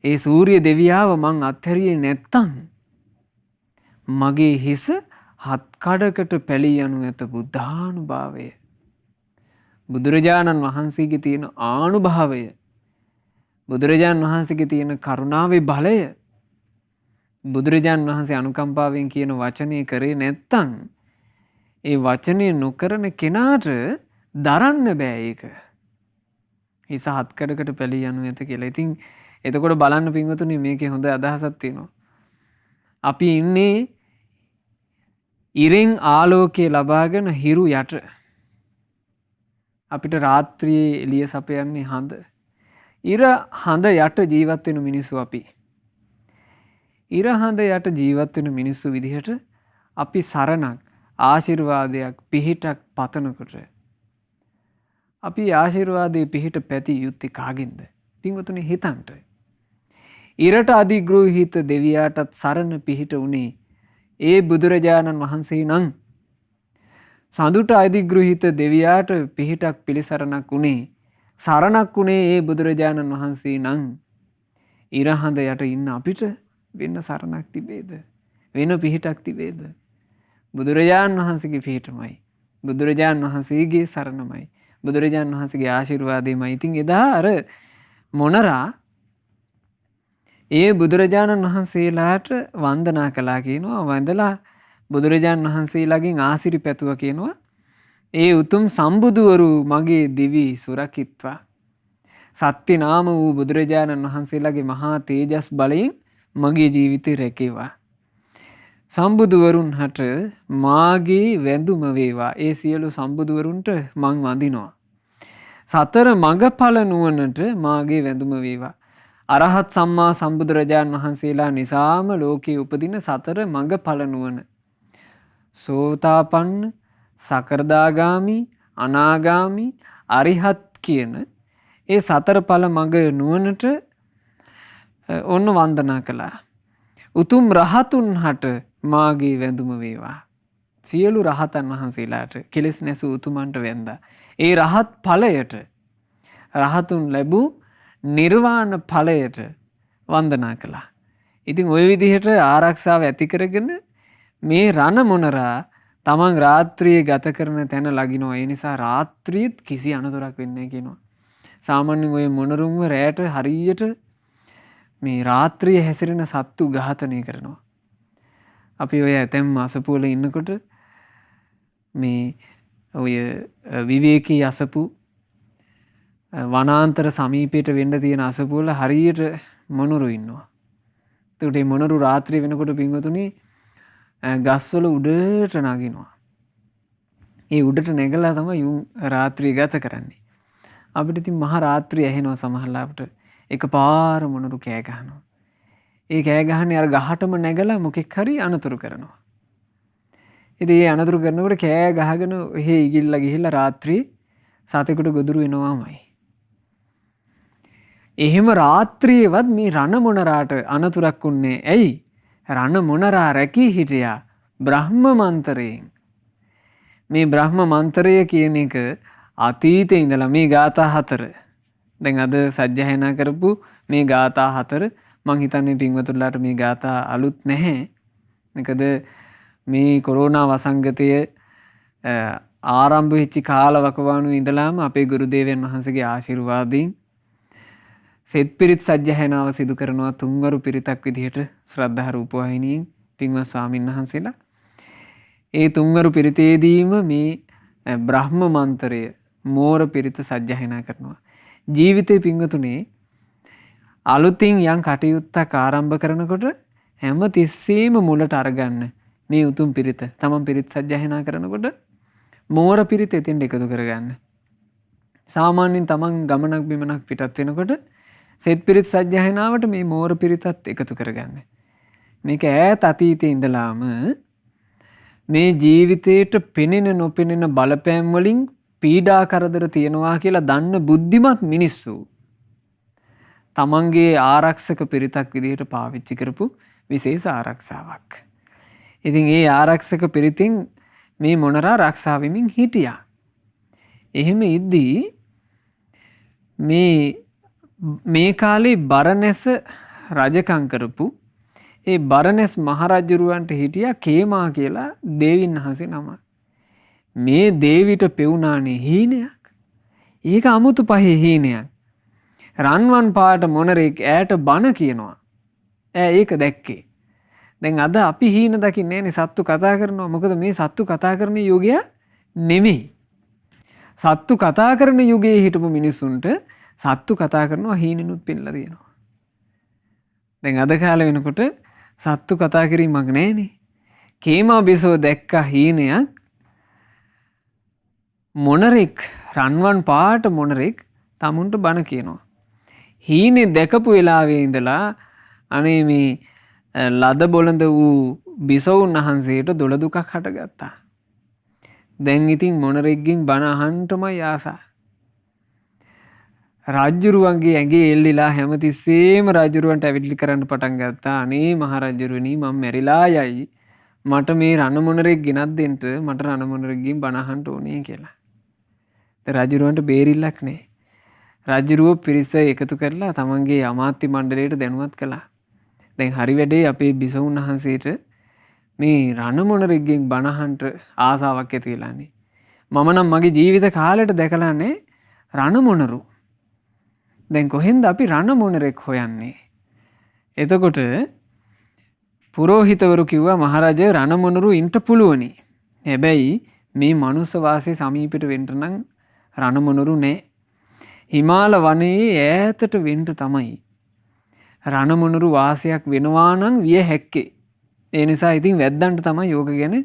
A: ඒ සූරිය දෙවියාව මං අත්හැරියේ නැත්තම් මගේ හිස හත් කඩකට පැලී යනු ඇත බුද්ධානුභාවය. බුදුරජාණන් වහන්සේගේ තියෙන ආනුභාවය, බුදුරජාණන් වහන්සේගේ තියෙන කරුණාවේ බලය, බුදුරජාණන් වහන්සේ අනුකම්පාවෙන් කියන වචනය කරේ නැත්තම් ඒ වචනය නොකරන කෙනාට දරන්න බෑ ඒක. හිස හත් කඩකට පැලී යනු ඇත කියලා. ඉතින් එතකොට බලන්න පින්වතුනි මේකේ හොඳ අදහසක් තියෙනවා. අපි ඉන්නේ ඉරෙන් ආලෝකය ලබාගෙන හිරු යට. අපිට රාත්‍රියේ එළිය සපයන්නේ හඳ. ඉර හඳ යට ජීවත් වෙන මිනිස්සු අපි. ඉර හඳ යට ජීවත් වෙන මිනිස්සු විදිහට අපි සරණක්, ආශිර්වාදයක්, පිහිටක් පතනකොට අපි ආශිර්වාදයේ පිහිට පැති යුත්තේ කාගෙන්ද? පින්වතුනි හිතන්ට. ඉරට අධිග්‍රහිත දෙවියාටත් සරණ පිහිට උනේ ඒ බුදුරජාණන් වහන්සේ නම් සඳුට අධිග්‍රහිත දෙවියාට පිහිටක් පිළිසරණක් උනේ සරණක් උනේ ඒ බුදුරජාණන් වහන්සේ නම් ඉරහඳ යට ඉන්න අපිට වෙන සරණක් තිබේද? වෙන පිහිටක් තිබේද? බුදුරජාණන් වහන්සේගේ පිහිටමයි. බුදුරජාණන් වහන්සේගේ සරණමයි. බුදුරජාණන් වහන්සේගේ ආශිර්වාදයමයි. ඉතින් එදා අර මොනරා ඒ බුදුරජාණන් වහන්සේලාට වන්දනා කළා කියනවා. වන්දලා බුදුරජාණන් වහන්සේලාගෙන් ආසිරි පැතුවා කියනවා. ඒ උතුම් සම්බුදුවරු මගේ දිවි සුරකිත්වා. සත්‍ය නාම වූ බුදුරජාණන් වහන්සේලාගේ මහා තේජස් බලයෙන් මගේ ජීවිතේ රැකේවා. සම්බුදුවරුන් හට මාගේ වැඳුම වේවා. ඒ සියලු සම්බුදුවරුන්ට මං වඳිනවා. සතර මඟඵල නුවණට මාගේ වැඳුම වේවා. අරහත් සම්මා සම්බුදුරජාණන් වහන්සේලා නිසාම ලෝකේ උපදින සතර මඟඵල නුවණ. සෝතාපන්න, සකර්දාගාමි, අනාගාමි, අරිහත් කියන ඒ සතර ඵල මඟ නුවණට ඔන්න වන්දනා කළා. උතුම් රහතුන් හට මාගේ වැඳුම වේවා. සියලු රහතන් වහන්සේලාට කෙලෙස් නැසූ උතුමන්ට වැඳා. ඒ රහත් ඵලයට රහතුන් ලැබූ නිර්වාණ ඵලයට වන්දනා කළා. ඉතින් ওই විදිහට ආරක්ෂාව ඇති කරගෙන මේ රණ මොනරා තමන් රාත්‍රියේ ගත කරන තැන ලගිනවා. ඒ නිසා රාත්‍රියේත් කිසි අනතුරක් වෙන්නේ නැහැ කියනවා. සාමාන්‍යයෙන් ওই මොනරුන්ව රැයට හරියට මේ රාත්‍රියේ හැසිරෙන සත්තු ඝාතනය කරනවා. අපි ඔය ඇතැම් අසපුවල ඉන්නකොට මේ ඔය විවේකී අසපු වනාන්තර සමීපයට වෙන්න තියෙන අසපුවල හරියට මොනරු ඉන්නවා. එතකොට මේ මොනරු රාත්‍රිය වෙනකොට පින්වතුනි ගස්වල උඩට නගිනවා. ඒ උඩට නැගලා තමයි රාත්‍රිය ගත කරන්නේ. අපිට ඉතින් මහ රාත්‍රිය ඇහෙනවා සමහරවිට එකපාර මොනරු කෑ ගහනවා. ඒ කෑ ගහන්නේ අර ගහටම නැගලා මොකෙක් හරි අනතුරු කරනවා. ඉතින් ඒ අනතුරු කරනකොට කෑ ගහගෙන එහෙ ඉගිල්ලා ගිහිල්ලා රාත්‍රියේ සතෙකුට ගොදුරු වෙනවාමයි. එහෙම රාත්‍රියේවත් මේ රණ මොනරාට අනතුරක් උන්නේ ඇයි? රණ මොනරා රැකී හිටියා බ්‍රහ්ම මන්තරයෙන්. මේ බ්‍රහ්ම මන්තරය කියන එක අතීතේ ඉඳලා මේ ગાථා 4 දැන් අද සජ්ජායනා කරපු මේ ગાථා 4 මං හිතන්නේ පින්වතුන්ලාට මේ ગાථා අලුත් නැහැ. මොකද මේ කොරෝනා වසංගතය ආරම්භ වෙච්ච කාල වකවානුවේ ඉඳලාම අපේ ගුරු දේවයන් වහන්සේගේ ආශිර්වාදයෙන් සෙත් පිරිත් සජ්ජායනාව සිදු කරනවා තුන්වරු පිරිතක් විදිහට ශ්‍රද්ධා රූපවාහිනියෙන් පින්වත් ස්වාමීන් වහන්සේලා. ඒ තුන්වරු පිරිතේදීම මේ බ්‍රහ්ම මන්තරය මෝර පිරිත සජ්ජායනා කරනවා. ජීවිතේ පින්වතුනේ අලුතින් යම් කටයුත්තක් ආරම්භ කරනකොට හැම තිස්සෙම මුලට අරගන්න මේ උතුම් පිරිත. තමන් පිරිත් සජ්ජායනා කරනකොට මෝර පිරිත එතෙන්ට එකතු කරගන්න. සාමාන්‍යයෙන් තමන් ගමනක් බිමනක් පිටත් වෙනකොට සෙත් පිරිත් සජ්ජායනාවට මේ මෝර පිරිතත් එකතු කරගන්න. මේක ඈත අතීතේ ඉඳලාම මේ ජීවිතේට පෙනෙන නොපෙනෙන බලපෑම් වලින් පීඩා කරදර තියනවා කියලා දන්න බුද්ධිමත් මිනිස්සු තමන්ගේ ආරක්ෂක පිරිතක් විදිහට පාවිච්චි කරපු විශේෂ ආරක්ෂාවක්. ඉතින් ඒ ආරක්ෂක පිරිතින් මේ මොනරා ආරක්ෂා වෙමින් හිටියා. එහෙම ඉද්දී මේ කාලේ බරණැස රජකම් කරපු ඒ බරණැස් මහරජුරවන්ට හිටියා කේමා කියලා දේවින් වහන්සේ නම. මේ දේවිට පෙවුනානේ හීනයක්. ඒක අමුතු පහේ හීනයක්. රන්වන් පාට මොනරෙක් ඈට බණ කියනවා. ඈ ඒක දැක්කේ. දැන් අද අපි හීන දකින්නේ නේ සත්තු කතා කරනවා. මොකද මේ සත්තු කතා කරන යුගය නෙමෙයි. සත්තු කතා කරන යුගයේ හිටපු මිනිසුන්ට සත්තු කතා කරනවා හීනෙනුත් පෙන්ලා දෙනවා. දැන් අද කාලේ වෙනකොට සත්තු කතා කිරීමක් නැහැනේ. කේමා බිසෝ දැක්ක හීනයක් මොනරෙක් රන්වන් පාට මොනරෙක් තමුන්ට බණ කියනවා. හීනේ දැකපු වෙලාවේ ඉඳලා අනේ මේ ලද බොළඳ වූ බිසවුන් වහන්සේට දොළ දුකක් හටගත්තා. දැන් ඉතින් මොනරෙක්ගෙන් බණ අහන්නටමයි ආසා. රජුරුවන්ගේ ඇඟේ එල්ලිලා හැමතිස්සෙම රජුරුවන්ට ඇවිල්ලි කරන්න පටන් ගත්තා. අනේ මහරජුරුවනි මම මැරිලා යයි. මට මේ රණ මොනරෙක් ගෙනත් දෙන්න මට රණ මොනරෙක්ගෙන් බණ අහන්න ඕනේ කියලා. රජුරුවන්ට බේරිල්ලක් නැහැ. රජුරුව පිරිස එකතු කරලා තමන්ගේ අමාත්‍ය මණ්ඩලයට දැනුවත් කළා. දැන් හරි වැඩේ අපේ බිසවුන් වහන්සේට මේ රණ මොනරෙක්ගෙන් බණ අහන්න ආසාවක් ඇති වෙලානේ. මම නම් මගේ ජීවිත කාලෙට දැකලා නැහැ රණ මොනරු. දැන් කොහෙන්ද අපි රණ මොනරෙක් හොයන්නේ? එතකොට පුරෝහිතවරු කිව්වා මහරජා රණ මොනරු ඉන්න පුළුවනි. හැබැයි මේ මනුස්ස වාසයේ සමීපෙට වෙන්න නම් රණ මොනරු නැහැ. හිමාල වනයේ ඈතට වෙන්න තමයි රණ මොනරු වාසයක් වෙනවා නම් විය හැක්කේ. ඒ නිසා ඉතින් වැද්දන්ට තමයි යෝග ගැන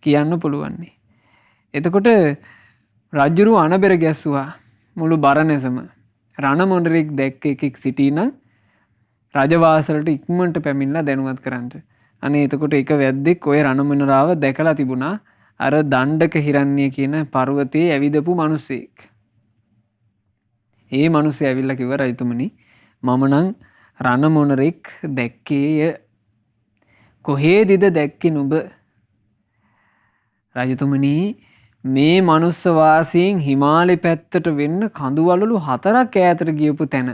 A: කියන්න පුළුවන්නේ. එතකොට රජුරු අනබෙර ගැස්සුවා මුළු බරණැසම. රණ මොනරෙක් දැක්ක එකෙක් සිටීනම් රජවාසලට ඉක්මනට පැමිණලා දැනුවත් කරන්න. අනේ එතකොට එක වැද්දෙක් ඔය රණ මොනරාව දැකලා තිබුණා. අර දණ්ඩක හිරණ්‍ය කියන පර්වතයේ ඇවිදපු මිනිසෙක්. ඒ මිනිස්සයා ඇවිල්ලා කිව්වා රජතුමනි මම නම් රණ මොනරෙක් දැක්කේය. කොහේදද දැක්කේ නුඹ? රජතුමනි මේ මනුස්ස වාසීන් හිමාලය පැත්තට වෙන්න කඳුවලලු 4ක් ඈතට ගියපු තැන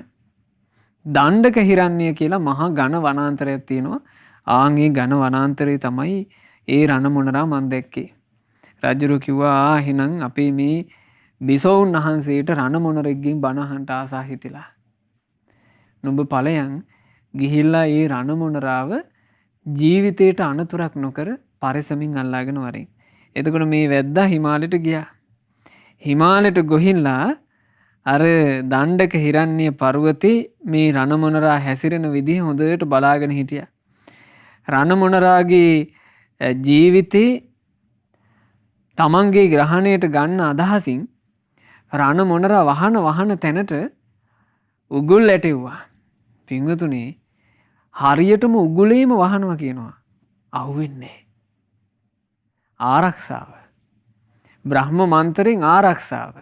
A: දණ්ඩක හිරණ්‍ය කියලා මහා ඝන වනාන්තරයක් තියෙනවා. ආන්ගේ ඝන වනාන්තරේ තමයි ඒ රණ මොනරා මන් දැක්කේ. රජුරු කිව්වා එහෙනම් අපේ මේ බිසවුන් වහන්සේට රණ මොනරෙක්ගෙන් බණ අහන්න ආසා හිතිලා. නුඹ ඵලයන් ගිහිල්ලා ඒ රණ මොනරාව ජීවිතේට අනතුරක් නොකර පරිසමින් අල්ලාගෙන වරෙන්. එතකොට මේ වැද්දා හිමාලයට ගියා. හිමාලයට ගොහිල්ලා අර දණ්ඩක හිරණ්‍ය පර්වතේ මේ රණ මොනරා හැසිරෙන විදිහ හොඳට බලාගෙන හිටියා. රණ මොනරාගේ ජීවිතේ තමන්ගේ ග්‍රහණයට ගන්න අදහසින් රණ මොනරා වහන තැනට උගුල් ඇටෙව්වා. පින්වතුනි හරියටම උගුලේම වහනවා කියනවා. අහුවෙන්නේ ආරක්ෂාව. බ්‍රහ්ම මන්තරෙන් ආරක්ෂාව.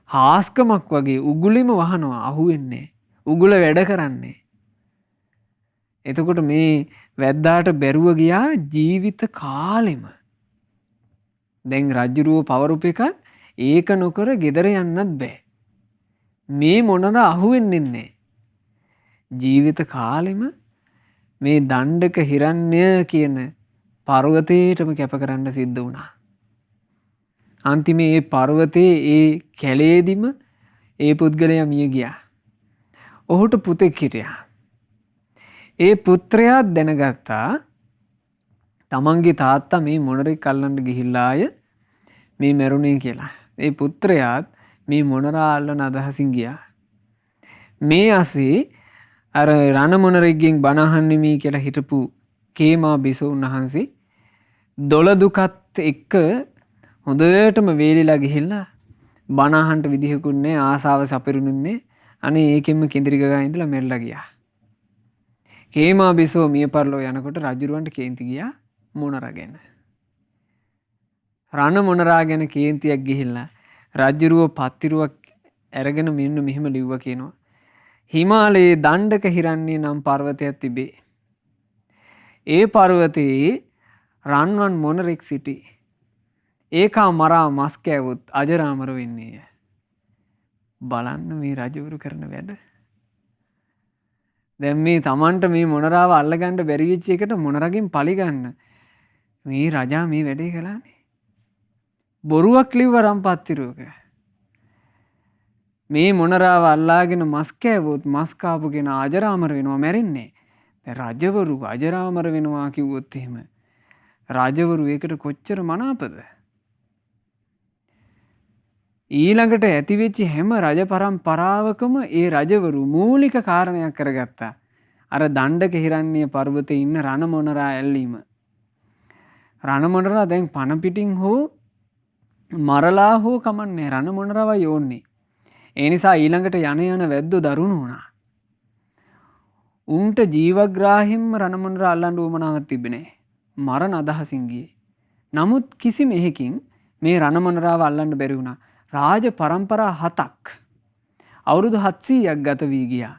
A: හාස්කමක් වගේ උගුලෙම වහනවා අහුවෙන්නේ. උගුල වැඩ කරන්නේ. එතකොට මේ වැද්දාට බැරුව ගියා ජීවිත කාලෙම. දැන් රජ්ජුරුව පවරුප එකක් ඒක නොකර ගෙදර යන්නත් බෑ. මේ මොනර අහුවෙන්නෙන්නේ. ජීවිත කාලෙම මේ දණ්ඩක හිරන්‍ය කියන පර්වතයටම කැප කරන්න සිද්ධ වුණා. අන්තිමේ ඒ පර්වතයේ ඒ කැලේදිම ඒ පුද්ගලයා මිය ගියා. ඔහුට පුතෙක් හිටියා. ඒ පුත්‍රයා දැනගත්තා තමන්ගේ තාත්තා මේ මොනරෙක් අල්ලන්න ගිහිල්ලාය මේ මැරුණේ කියලා. ඒ පුත්‍රයාත් මේ මොනරා අල්ලන අදහසින් ගියා. මේ අසේ අර රණ මොනරෙක්ගෙන් බණ අහන්නෙමි කියලා හිටපු කේමා බිසෝන් වහන්සේ දොළදුකත් එක්ක හොඳටම වේලිලා ගිහිල්ලා බණ අහන්න විදිහකුත් නැහැ ආසාව සපිරුණුන්නේ. අනේ ඒකෙන්ම කෙඳිරි ගගා ඉඳලා මෙල්ලා ගියා. කේමා බිසෝ මිය පරලෝ යනකොට රජුරවන්ට කේන්ති ගියා මොනරා ගැන. රණ මොනරා ගැන කේන්තියක් ගිහිල්ලා රජ්ජුරුව පත්තිරුවක් ඇරගෙන මෙන්න මෙහෙම ලිව්ව කියනවා. හිමාලයේ දණ්ඩක හිරන්නේ නම් පර්වතයක් තිබේ. ඒ පර්වතයේ රන්වන් මොනරෙක් සිටි. ඒකා මරා මස් කෑවොත් අජරාමර වෙන්නේය. බලන්න මේ රජවරු කරන වැඩ. දැන් මේ තමන්ට මේ මොනරාව අල්ලගන්න බැරි වෙච්ච එකට මොනරගෙන් පලිගන්න මේ රජා මේ වැඩේ කළානේ. බොරුවක් ලිව්ව රම්පත්තිරුවක. මේ මොනරාව අල්ලාගෙන මස් කෑවොත් මස් කාපු කෙනා අජරාමර වෙනවා මැරෙන්නේ. දැන් රජවරු අජරාමර වෙනවා කිව්වොත් එහෙම රජවරු ඒකට කොච්චර මනාපද? ඊළඟට ඇතිවෙච්ච හැම රජ පරම්පරාවකම ඒ රජවරු මූලික කාරණයක් කරගත්තා. අර දණ්ඩක හිරන්නේ පර්වතේ ඉන්න රණ මොනරා ඇල්ලීම. රණ මොනරා දැන් පණ පිටින් හෝ මරලා හෝ කමන්නේ රණ මොනරාවයි ඕන්නේ. ඒ නිසා ඊළඟට යන වැද්දෝ දරුණු වුණා. උන්ට ජීවග්‍රාහින්ම රණ මොනරා අල්ලන්න උවමනාවක් තිබෙන්නේ නැහැ. මරණ අදහසින් ගියේ. නමුත් කිසි මෙහෙකින් මේ රණ මොනරාව අල්ලන්න බැරි වුණා. රාජ පරම්පරා 7ක් අවුරුදු 700ක් ගත වී ගියා.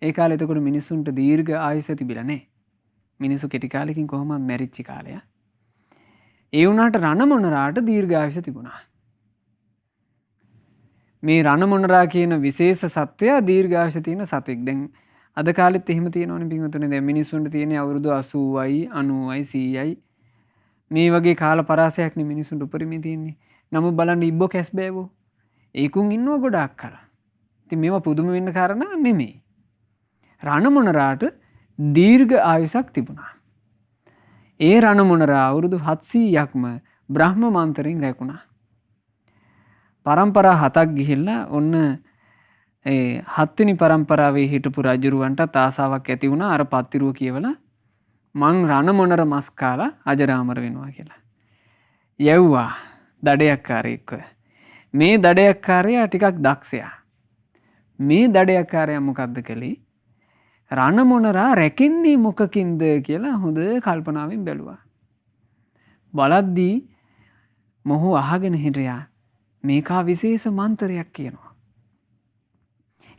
A: ඒ කාලේ එතකොට මිනිස්සුන්ට දීර්ඝ ආයුෂ තිබිලා නැහැ. මිනිස්සු කෙටි කාලෙකින් කොහොමද මැරිච්ච කාලය. ඒ වුණාට රණ මොනරාට දීර්ඝ ආයුෂ තිබුණා. මේ රණ මොනරා කියන විශේෂ සත්වයා දීර්ඝ ආයුෂ තියෙන සතෙක්. දැන් අද කාලෙත් එහෙම තියෙනවනේ පින්වතුනි. දැන් මිනිස්සුන්ට තියෙන අවුරුදු 80යි 90යි 100යි මේ වගේ කාල පරාසයක් නේ මිනිස්සුන්ට උපරිමේ තියෙන්නේ. නමුත් බලන්න ඉබ්බෝ කැස් බෑවෝ. ඒකුන් ඉන්නව ගොඩාක් කල. ඉතින් මේවා පුදුම වෙන්න කාරණා නෙමෙයි. රණ මොනරාට දීර්ඝ ආයුෂක් තිබුණා. ඒ රණ මොනරා අවුරුදු 700ක්ම බ්‍රහ්ම මන්තරෙන් රැකුණා. පරම්පරා 7ක් ගිහිල්ලා ඔන්න ඒ 7 වෙනි පරම්පරාවේ හිටපු රජුරවන්ට ආසාවක් ඇති වුණා අර පත්තිරුව කියවලා මං රණ මොනර මස් කාලා අජරාමර වෙනවා කියලා. යව්වා දඩයක්කාරයෙක්ව. මේ දඩයක්කාරයා ටිකක් දක්ෂයා. මේ දඩයක්කාරයා මොකද්ද කළේ? රණ මොනරා රැකෙන්නේ මොකකින්ද කියලා හොඳ කල්පනාවෙන් බැලුවා. බලද්දී මොහු අහගෙන හිටියා මේකා විශේෂ මන්ත්‍රයක් කියනවා.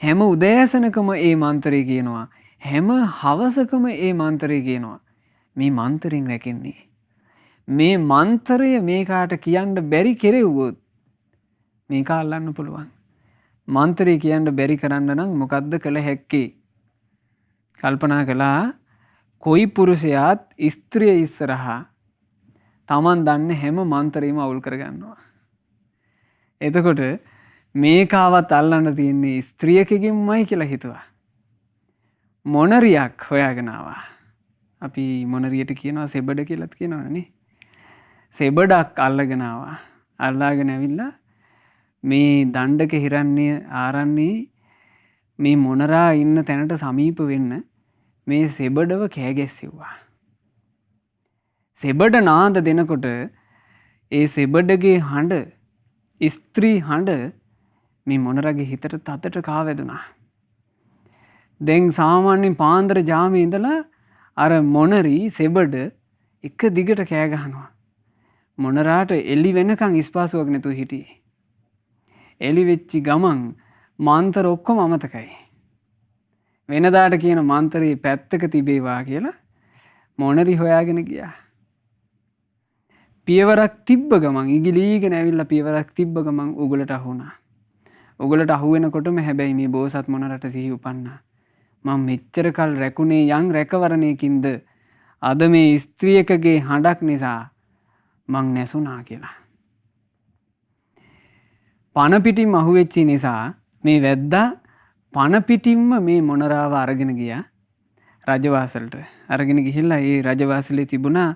A: හැම උදෑසනකම ඒ මන්ත්‍රය කියනවා. හැම හවසකම ඒ මන්ත්‍රය කියනවා. මේ මන්ත්‍රයෙන් රැකෙන්නේ. මේ මන්ත්‍රය මේකාට කියන්න බැරි කෙරෙව්වොත් මේක අල්ලන්න පුළුවන්. මන්ත්‍රය කියන්න බැරි කරන්න නම් මොකද්ද කළ හැක්කේ? කල්පනා කළා කොයි පුරුෂයාත් ස්ත්‍රිය ඉස්සරහා Taman දන්න හැම මන්ත්‍රෙම අවුල් කරගන්නවා. එතකොට මේකාවත් අල්ලන්න තියෙන්නේ ස්ත්‍රියකගෙන්මයි කියලා හිතුවා. මොනරියක් හොයාගෙන ආවා. අපි මොනරියට කියනවා සෙබඩ කියලාත් කියනවනේ. සෙබඩක් අල්ලගෙන ආවා. අල්ලාගෙන ඇවිල්ලා මේ දණ්ඩක හිරන්නේ ආරන්නේ මේ මොනරා ඉන්න තැනට සමීප වෙන්න මේ සෙබඩව කෑගැස්සෙව්වා. සෙබඩ නාද දෙනකොට ඒ සෙබඩගේ හඬ ස්ත්‍රී හඬ මේ මොනරගේ හිතට තදට කාවැදුනා. දැන් සාමාන්‍යයෙන් පාන්දර ජාමේ ඉඳලා අර මොනරි සෙබඩ එක දිගට කෑ ගහනවා. මොනරාට එළි වෙනකන් ඉස්පාසුවක් නැතුව හිටියේ. එළි වෙච්චි ගමන් මාන්තර ඔක්කොම අමතකයි. වෙනදාට කියන මාන්තරේ පැත්තක තිබේවා කියලා මොනරි හොයාගෙන ගියා. පියවරක් තිබ්බ ගමන් ඉගිලීගෙන ඇවිල්ලා පියවරක් තිබ්බ ගමන් උගලට අහු වුණා. උගලට අහු වෙනකොටම හැබැයි මේ බෝසත් මොනරට සිහි උපන්නා. මම මෙච්චර කල් රැකුනේ යම් රැකවරණයකින්ද අද මේ ස්ත්‍රියකගේ හඬක් නිසා මං නැසුණා කියලා. පණ පිටින්ම අහුවෙච්ච නිසා මේ වැද්දා පණ පිටින්ම මේ මොනරාව අරගෙන ගියා රජවාසලට. අරගෙන ගිහිල්ලා ඒ රජවාසලේ තිබුණා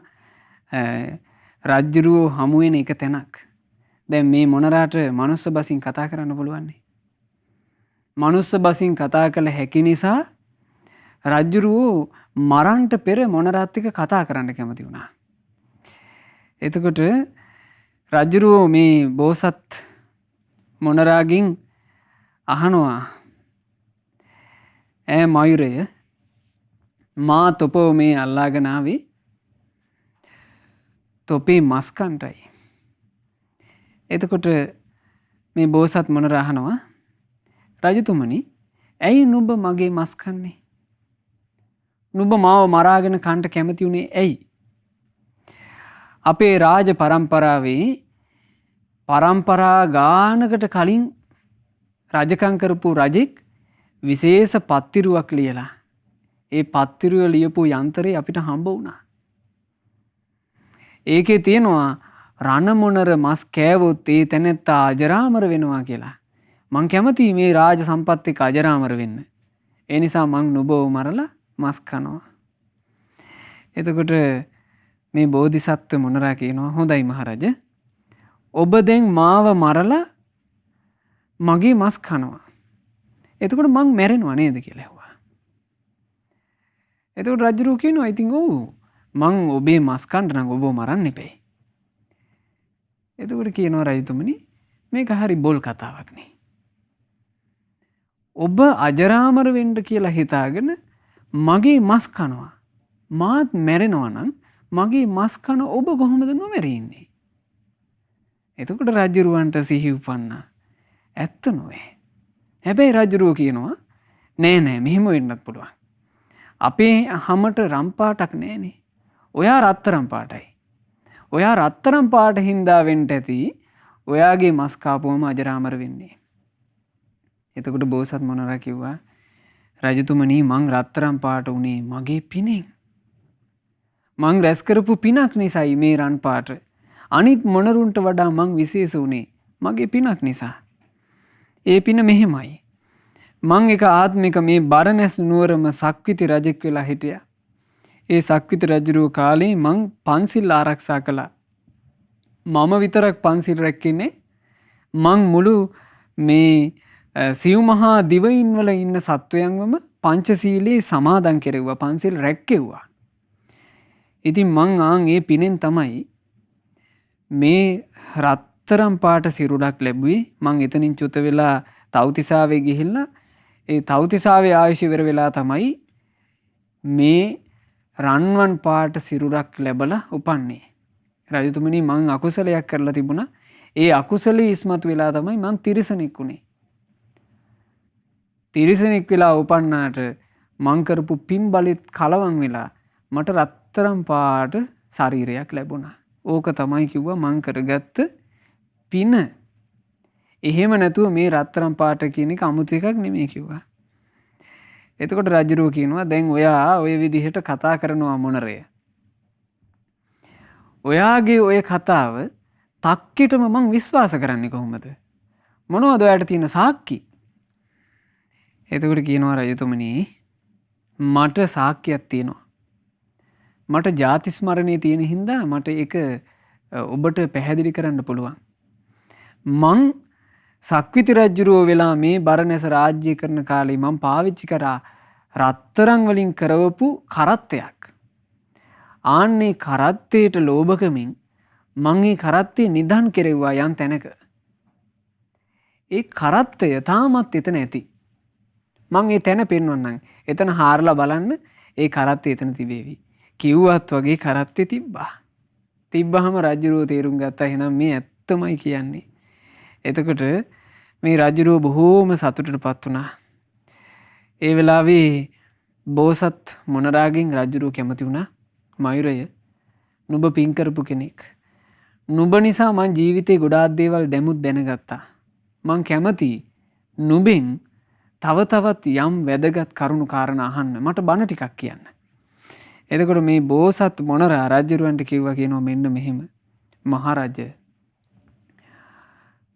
A: රජ්ජුරුවෝ හමු වෙන එක තැනක්. දැන් මේ මොනරාට මනුස්ස බසින් කතා කරන්න පුළුවන්. මනුස්ස බසින් කතා කළ හැකි නිසා රජ්ජුරුවෝ මරන්ට පෙර මොනරාත් එක්ක කතා කරන්න කැමති වුණා. එතකොට රජ්ජුරුවෝ මේ බෝසත් මොනරාගෙන් අහනවා ඈ මයුරය මා තොපෝ මේ අල්ලාගෙන ආවේ තොපේ මස් කන්ටයි. එතකොට මේ බෝසත් මොනරා අහනවා රජතුමනි ඇයි නුඹ මගේ මස් කන්නේ? නුඹ මාව මරාගෙන කන්ට කැමති වුණේ ඇයි? අපේ රාජ පරම්පරාවේ පරම්පරා ගානකට කලින් රජකම් කරපු රජෙක් විශේෂ පත්තිරුවක් ලියලා ඒ පත්තිරුව ලියපු යන්ත්‍රය අපිට හම්බ වුණා. ඒකේ තියෙනවා රණමොනර මස් කෑවොත් ඒ තැනැත්තා අජරාමර වෙනවා කියලා. මං කැමතියි මේ රාජ සම්පත් එක්ක අජරාමර වෙන්න. ඒ නිසා මං නුඹව මරලා මස් කනවා. එතකොට මේ බෝධිසත්ව මොනරා කියනවා හොඳයි මහරජ. ඔබ දැන් මාව මරලා මගේ මස් කනවා. එතකොට මං මැරෙනවා නේද කියලා ඇහුවා. එතකොට රජුරු කියනවා ඉතින් ඔව් මං ඔබේ මස් කන්න නම් ඔබව මරන්න එපේ. එතකොට කියනවා රජතුමනි මේක හරි බොල් කතාවක් නේ. ඔබ අජරාමර වෙන්න කියලා හිතාගෙන මගේ මස් කනවා. මාත් මැරෙනවා නම් මගේ මස් කන ඔබ කොහොමද නොමැරී ඉන්නේ? එතකොට රජුරවන්ට සිහි උපන්නා. ඇත්ත නොවේ. හැබැයි රජුරෝ කියනවා නෑ නෑ මෙහෙම වෙන්නත් පුළුවන්. අපේ හැමට රම් පාටක් නෑනේ. ඔයා රත්තරම් පාටයි. ඔයා රත්තරම් පාට හින්දා වෙන්න ඇති ඔයාගේ මස් කාපුවම අජරාමර වෙන්නේ. එතකොට බෝසත් මොනරා කිව්වා රජතුමනි මං රත්තරම් පාට උනේ මගේ පිනෙන්. මං රැස් කරපු පිනක් නිසායි මේ රන් පාට. අනිත් මොනරුන්ට වඩා මං විශේෂ උනේ මගේ පිනක් නිසා. ඒ පින මෙහෙමයි. මං එක ආත්මික මේ බරණැස් නුවරම සක්විති රජෙක් වෙලා හිටියා. ඒ සක්විති රජුගේ කාලේ මං පන්සිල් ආරක්ෂා කළා. මම විතරක් පන්සිල් රැක්කේ මං මුළු මේ සිව් මහා දිවයින් වල ඉන්න සත්වයන්වම පංචශීලයේ සමාදන් කෙරෙව්වා. පන්සිල් රැක්කෙව්වා. ඉතින් මං ආන් ඒ පිනෙන් තමයි මේ රත්තරම් පාට සිරුරක් ලැබුවේ. මං එතනින් චුත වෙලා තව්තිසාවේ ගිහිල්ලා ඒ තව්තිසාවේ ආයුෂ ඉවර වෙලා තමයි මේ රන්වන් පාට සිරුරක් ලැබලා උපන්නේ. රජතුමනි මං අකුසලයක් කරලා තිබුණා. ඒ අකුසලයේ ඉස්මතු වෙලා තමයි මං තිරිසනෙක් උනේ. තිරිසනෙක් වෙලා උපන්නාට මං කරපු පින් බලෙත් කලවම් වෙලා මට රත්තරම් පාට ශරීරයක් ලැබුණා. ඕක තමයි කිව්වා මං කරගත්ත පින. එහෙම නැතුව මේ රත්තරම් පාට කියන එක අමුතු එකක් නෙමෙයි කිව්වා. එතකොට රජුරෝ කියනවා දැන් ඔයා ඔය විදිහට කතා කරනවා මොනරය. ඔයාගේ ඔය කතාව තක්කෙටම මං විශ්වාස කරන්නේ කොහොමද? මොනවද ඔයාට තියෙන සාක්කි? එතකොට කියනවා රජතුමනි මට සාක්කියක් තියෙනවා. මට ජාති ස්මරණේ තියෙන හින්දා මට ඒක ඔබට පැහැදිලි කරන්න පුළුවන්. මං සක්විති රජුරෝ වෙලා මේ බරණැස රාජ්‍ය කරන කාලේ මං පාවිච්චි කරා රත්තරන් වලින් කරවපු කරත්තයක්. ආන්නේ කරත්තයට ලෝභකමින් මං ඒ කරත්තේ නිදන් කෙරෙව්වා යම් තැනක. ඒ කරත්තය තාමත් එතන ඇති. මං ඒ තැන පෙන්වන්නම්. එතන හාරලා බලන්න ඒ කරත්තය එතන තිබේවි. කිව්වත් වගේ කරත්තේ තිබ්බා. තිබ්බහම රජුරෝ තේරුම් ගත්තා එහෙනම් මේ ඇත්තමයි කියන්නේ. එතකොට මේ රජුරෝ බොහෝම සතුටටපත් වුණා. ඒ වෙලාවේ බෝසත් මොනරාගෙන් රජුරෝ කැමති වුණා මයුරය නුඹ පින් කරපු කෙනෙක්. නුඹ නිසා මං ජීවිතේ ගොඩාක් දේවල් දැමුත් දැනගත්තා. මං කැමතියි නුඹෙන් තව තවත් යම් වැදගත් කරුණු කාරණා අහන්න මට බණ ටිකක් කියන්න. එතකොට මේ බෝසත් මොනරා රජුරවන්ට කිව්වා කියනවා මෙන්න මෙහෙම. මහරජ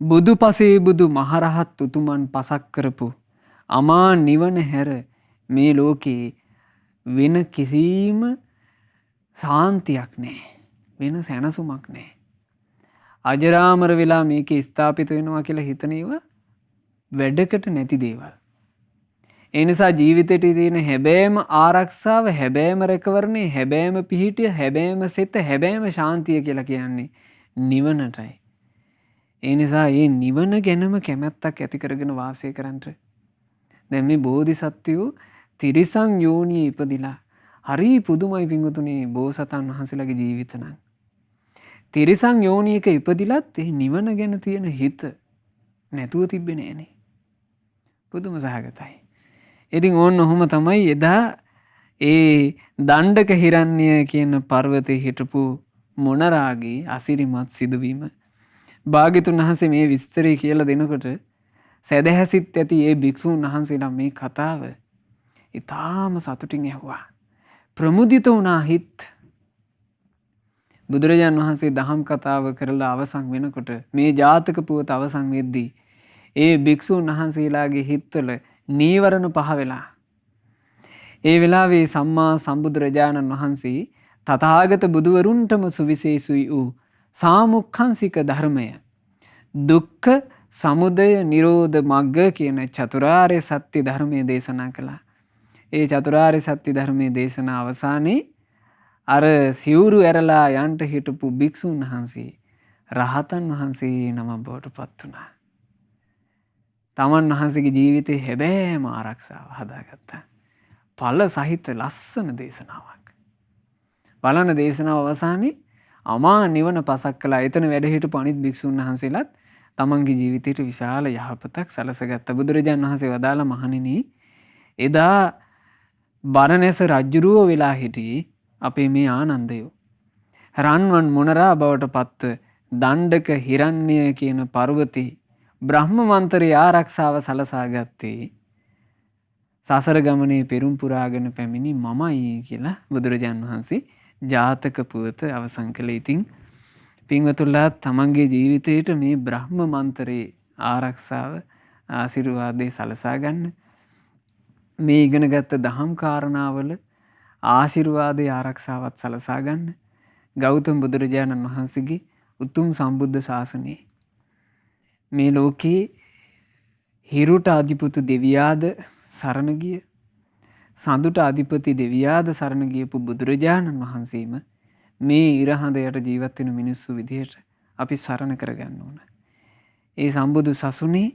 A: බුදු පසේ බුදු මහරහත් උතුමන් පසක් කරපු අමා නිවන හැර මේ ලෝකේ වෙන කිසිම ශාන්තියක් නෑ. වෙන සැනසුමක් නෑ. අජරාමර වෙලා මේකේ ස්ථාපිත වෙනවා කියලා හිතන ඒවා වැඩකට නැති දේවල්. ඒ නිසා ජීවිතේට තියෙන හැබෑම ආරක්ෂාව, හැබෑම රැකවරණේ, හැබෑම පිහිටිය, හැබෑම සිත, හැබෑම ශාන්තිය කියලා කියන්නේ නිවනටයි. ඒ නිසා මේ නිවන ගැනම කැමැත්තක් ඇති කරගෙන වාසය කරන්න. දැන් මේ බෝධිසත්වයෝ තිරිසන් යෝනියේ ඉපදිලා හරි පුදුමයි පිංගුතුනේ බෝසතන් වහන්සේලාගේ ජීවිත නම්. තිරිසන් යෝනියක ඉපදිලත් ඒ නිවන ගැන තියෙන හිත නැතුව තිබ්බේ නෑනේ. පුදුම සහගතයි. ඉතින් ඕන්න ඔහොම තමයි එදා ඒ දණ්ඩක හිරණ්‍ය කියන පර්වතේ හිටපු මොනරාගේ අසිරිමත් සිදුවීම භාග්‍යතුන් වහන්සේ මේ විස්තරය කියලා දෙනකොට සැදැහැසිත ඇති ඒ භික්ෂූන් වහන්සේලා මේ කතාව ඉතාම සතුටින් ඇහුවා. ප්‍රමුදිත වුණා හිත්. බුදුරජාණන් වහන්සේ දහම් කතාව කරලා අවසන් වෙනකොට මේ ජාතක පුවත අවසන් වෙද්දී ඒ භික්ෂූන් වහන්සේලාගේ හිත්වල නීවරණ පහ වෙලා. ඒ වෙලාවේ සම්මා සම්බුදුරජාණන් වහන්සේ තථාගත බුදුවරුන්ටම සුවිශේෂී වූ සාමුක්ඛංසික ධර්මය දුක්ඛ සමුදය නිරෝධ මග්ග කියන චතුරාර්ය සත්‍ය ධර්මයේ දේශනා කළා. ඒ චතුරාර්ය සත්‍ය ධර්මයේ දේශනා අවසානයේ අර සිවුරු ඇරලා යන්ට හිටපු භික්ෂුන් වහන්සේ රහතන් වහන්සේ නම බවට පත් වුණා. තමන් වහන්සේගේ ජීවිතේ හැබෑම ආරක්ෂාව හදාගත්තා. ඵල සහිත ලස්සන දේශනාවක්. බලන දේශනාව අවසානයේ අමා නිවන පසක් කළා. එතන වැඩ හිටපු අනිත් භික්ෂුන් වහන්සේලාත් තමන්ගේ ජීවිතයට විශාල යහපතක් සලසගත්තා. බුදුරජාණන් වහන්සේ වදාළ මහණෙනි එදා බරණැස රජුරුව වෙලා හිටියේ අපේ මේ ආනන්දයෝ. රන්වන් මොනරා බවට පත්ව දණ්ඩක හිරණ්‍ය කියන පර්වතේ බ්‍රහ්ම මන්තරේ ආරක්ෂාව සලසා ගත්තේ සසර ගමනේ පෙරම් පුරාගෙන පැමිණි මමයි කියලා බුදුරජාණන් වහන්සේ ජාතක පුවත අවසන් කළේ. ඉතින් පින්වතුන්ලා තමන්ගේ ජීවිතේට මේ බ්‍රහ්ම මන්තරේ ආරක්ෂාව ආශිර්වාදේ සලසා ගන්න. මේ ඉගෙනගත්ත දහම් කාරණාවල ආශිර්වාදයේ ආරක්ෂාවත් සලසා ගන්න. ගෞතම බුදුරජාණන් වහන්සේගේ උතුම් සම්බුද්ධ ශාසනයේ මේ ලෝකේ හිරුට අධිපති දෙවියාද සරණ ගිය සඳුට අධිපති දෙවියාද සරණ ගියපු බුදුරජාණන් වහන්සේම මේ ඉරහඳයට ජීවත් වෙන මිනිස්සු විදිහට අපි සරණ කරගන්න ඕන. ඒ සම්බුදු සසුනේ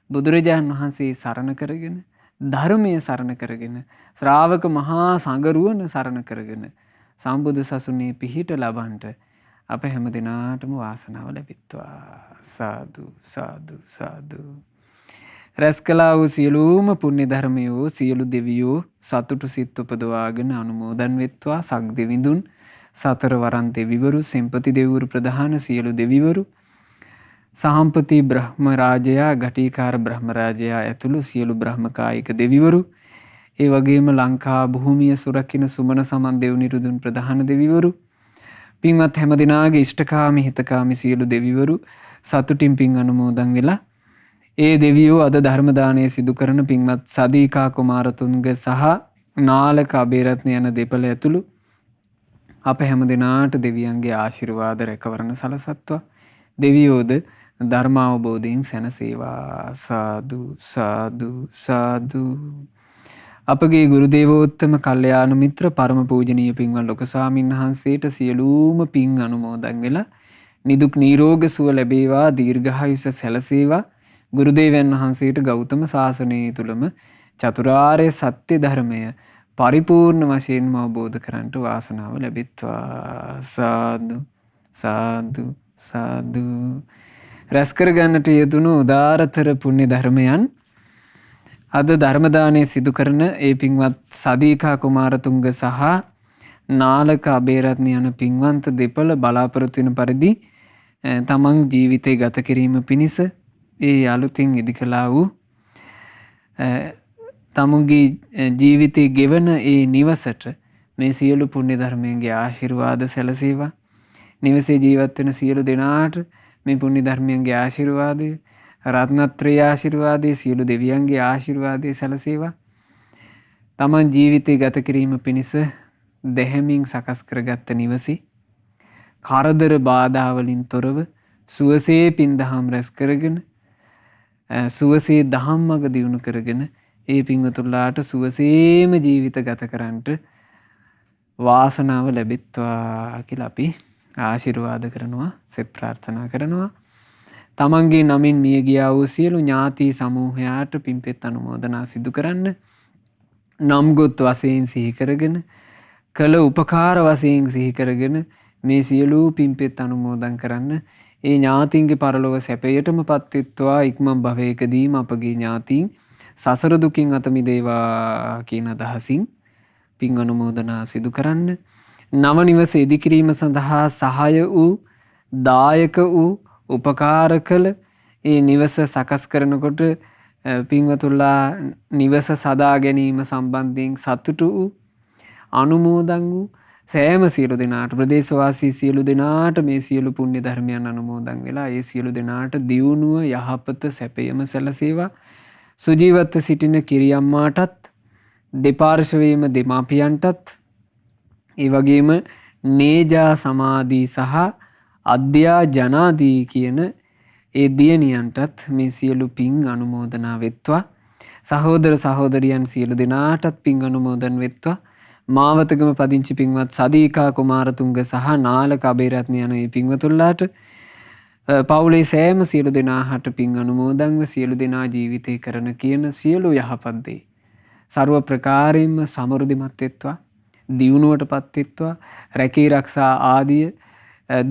A: බුදුරජාණන් වහන්සේ සරණ කරගෙන ධර්මය සරණ කරගෙන ශ්‍රාවක මහා සංඝරුවන සරණ කරගෙන සම්බුදු සසුනේ පිහිට ලබන්ට අප හැම දිනාටම වාසනාව ලැබෙත්වා. සාදු සාදු සාදු. රැස් කළා වූ සියලුම පුණ්‍ය ධර්මයෝ සියලු දෙවියෝ සතුටු සිත් උපදවාගෙන අනුමෝදන් වෙත්වා. සක් දෙවිඳුන් සතර වරන් දෙවිවරු සෙම්පති දෙවිවරු ප්‍රධාන සියලු දෙවිවරු සහම්පති බ්‍රහ්ම රාජයා ගටිකාර බ්‍රහ්ම රාජයා ඇතුළු සියලු බ්‍රහ්මකායික දෙවිවරු ඒ වගේම ලංකා භූමිය සුරකින්න සුමන සමන් දෙව් නිරුදුන් ප්‍රධාන දෙවිවරු පින්වත් හැම දිනාගේ ඉෂ්ඨකාමී හිතකාමී සියලු දෙවිවරු සතුටින් පින් අනුමෝදන් වෙලා ඒ දෙවියෝ අද ධර්ම දානය සිදු කරන පින්වත් සදීකා කුමාරතුංග සහ නාලක අබේරත්න යන දෙපළ ඇතුළු අප හැම දිනාට දෙවියන්ගේ ආශිර්වාද රැකවරණ සලසත්වා. දෙවියෝද ධර්මාවබෝධයෙන් සැනසේවා. සාදු සාදු සාදු. අපගේ ගුරු දේවෝත්තම කල්යාණ මිත්‍ර පරම පූජනීය පින්වත් ලොකු ස්වාමීන් වහන්සේට සියලුම පින් අනුමෝදන් වෙලා නිදුක් නිරෝග සුව ලැබේවා. දීර්ඝායුෂ සැලසේවා. ගුරුදේවයන් වහන්සේට ගෞතම සාසනය තුළම චතුරාර්ය සත්‍ය ධර්මය පරිපූර්ණ වශයෙන්ම අවබෝධ කරන්නට වාසනාව ලැබෙත්වා. සාදු සාදු සාදු. රැස් කරගන්නට යෙදුණු උදාරතර පුණ්‍ය ධර්මයන් අද ධර්මදානය සිදු කරන ඒ පින්වත් සදීකා කුමාරතුංග සහ නාලක අබේරත්න යන පින්වන්ත දෙපළ බලාපොරොත්තු වෙන පරිදි තමන් ජීවිතය ගත කිරීම පිණිස ඒ අලුතින් ඉදිකලා වූ තමුන්ගේ ජීවිතය ගෙවන ඒ නිවසට මේ සියලු පුණ්‍ය ධර්මයන්ගේ ආශිර්වාද සැලසේවා. නිවසේ ජීවත් වෙන සියලු දෙනාට මේ පුණ්‍ය ධර්මයන්ගේ ආශිර්වාදය, රත්නත්‍රයේ ආශිර්වාදය, සියලු දෙවියන්ගේ ආශිර්වාදය සැලසේවා. තමන් ජීවිතය ගත කිරීම පිණිස දැහැමින් සකස් කරගත්ත නිවසේ කරදර බාධාවලින් තොරව සුවසේ පින්දහම් රැස් කරගෙන සුවසේ දහම් මඟ දියුණු කරගෙන ඒ පින්වතුන්ලාට සුවසේම ජීවිත ගත කරන්නට වාසනාව ලැබෙත්වා කියලා අපි ආශිර්වාද කරනවා, සෙත් ප්‍රාර්ථනා කරනවා. තමන්ගේ නමින් මිය ගියා වූ සියලු ඥාති සමූහයාට පින්පෙත් අනුමෝදනා සිදු කරන්න. නම් ගොත් වශයෙන් සිහි කරගෙන, කළ උපකාර වශයෙන් සිහි කරගෙන මේ සියලු පින්පෙත් අනුමෝදන් කරන්න. ඒ ඥාතින්ගේ පරලොව සැපයටම පත්වෙත්වා. ඉක්මන් භවයකදීම අපගේ ඥාතීන් සසර දුකින් අත මිදේවා කියන අදහසින් පින් අනුමෝදනා සිදු කරන්න. නව නිවස ඉදිකිරීම සඳහා සහාය වූ, දායක වූ, උපකාර කළ ඒ නිවස සකස් කරනකොට පින්වතුල්ලා නිවස සදා ගැනීම සම්බන්ධයෙන් සතුටු වූ, අනුමෝදන් වූ සෑම සියලු දෙනාට, ප්‍රදේශවාසී සියලු දෙනාට මේ සියලු පුණ්‍ය ධර්මයන් අනුමෝදන් වෙලා ඒ සියලු දෙනාට දියුණුව, යහපත, සැපයම සැලසේවා. සුජීවත්ව සිටින කිරියම්මාටත්, දෙපාර්ශවයේම දෙමාපියන්ටත්, ඒ වගේම නේජා සමාධී සහ අධ්‍යා ජනාදී කියන ඒ දියණියන්ටත් මේ සියලු පින් අනුමෝදනා වෙත්වා. සහෝදර සහෝදරියන් සියලු දෙනාටත් පින් අනුමෝදන් වෙත්වා. මාවතගම පදිංචි පින්වත් සදීකා කුමාරතුංග සහ නාලක අබේරත්න යන මේ පින්වතුන්ලාට පවුලේ සෑම සියලු දෙනාට පින් අනුමෝදන්ව සියලු දෙනා ජීවිතේ කරන කියන සියලු යහපත් දේ ਸਰව ප්‍රකාරයෙන්ම සමෘද්ධිමත් වෙත්වා, දියුණුවටපත් වෙත්වා. රැකී රක්ෂා ආදිය,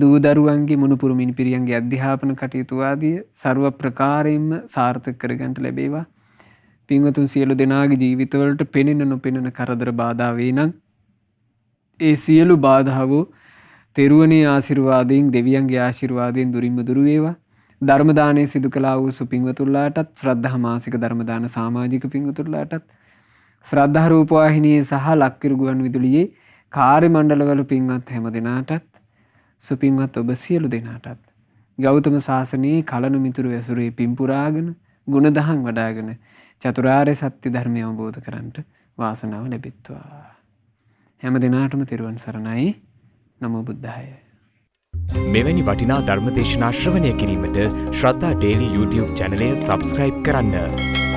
A: දූ දරුවන්ගේ, මුණුපුරු මිනිපිරියන්ගේ අධ්‍යාපන කටයුතු ආදිය ਸਰව ප්‍රකාරයෙන්ම සාර්ථක කරගන්නට ලැබේවා. පින්වතුන් සියලු දෙනාගේ ජීවිතවලට පෙනෙන නොපෙනෙන කරදර බාධා වේ නම් ඒ සියලු බාධාවෝ තෙරුවනේ ආශිර්වාදයෙන්, දෙවියන්ගේ ආශිර්වාදයෙන් දුරින්ම දුරු වේවා. ධර්ම දානය සිදු කළා වූ සුපින්වතුන්ලාටත්, ශ්‍රද්ධා මාසික ධර්ම දාන සමාජික පින්වතුන්ලාටත්, ශ්‍රද්ධා රූපවාහිනියේ සහ ලක්කිරු ගුවන් විදුලියේ කාර්ය මණ්ඩලවල පින්වත් හැම දෙනාටත්, සුපින්වත් ඔබ සියලු දෙනාටත් ගෞතම සාසනයේ කලන මිතුරු ඇසුරේ පින් පුරාගෙන, ගුණදහම් වඩාගෙන චතුරාර්ය සත්‍ය ධර්මය අවබෝධ කරන්නට වාසනාව ලැබෙත්වා. හැම දිනාටම තෙරුවන් සරණයි. නමෝ බුද්ධාය.
B: මෙවැනි වටිනා ධර්ම දේශනා ශ්‍රවණය කිරීමට ශ්‍රද්ධා ඩේලි YouTube චැනලය සබස්ක්‍රයිබ් කරන්න.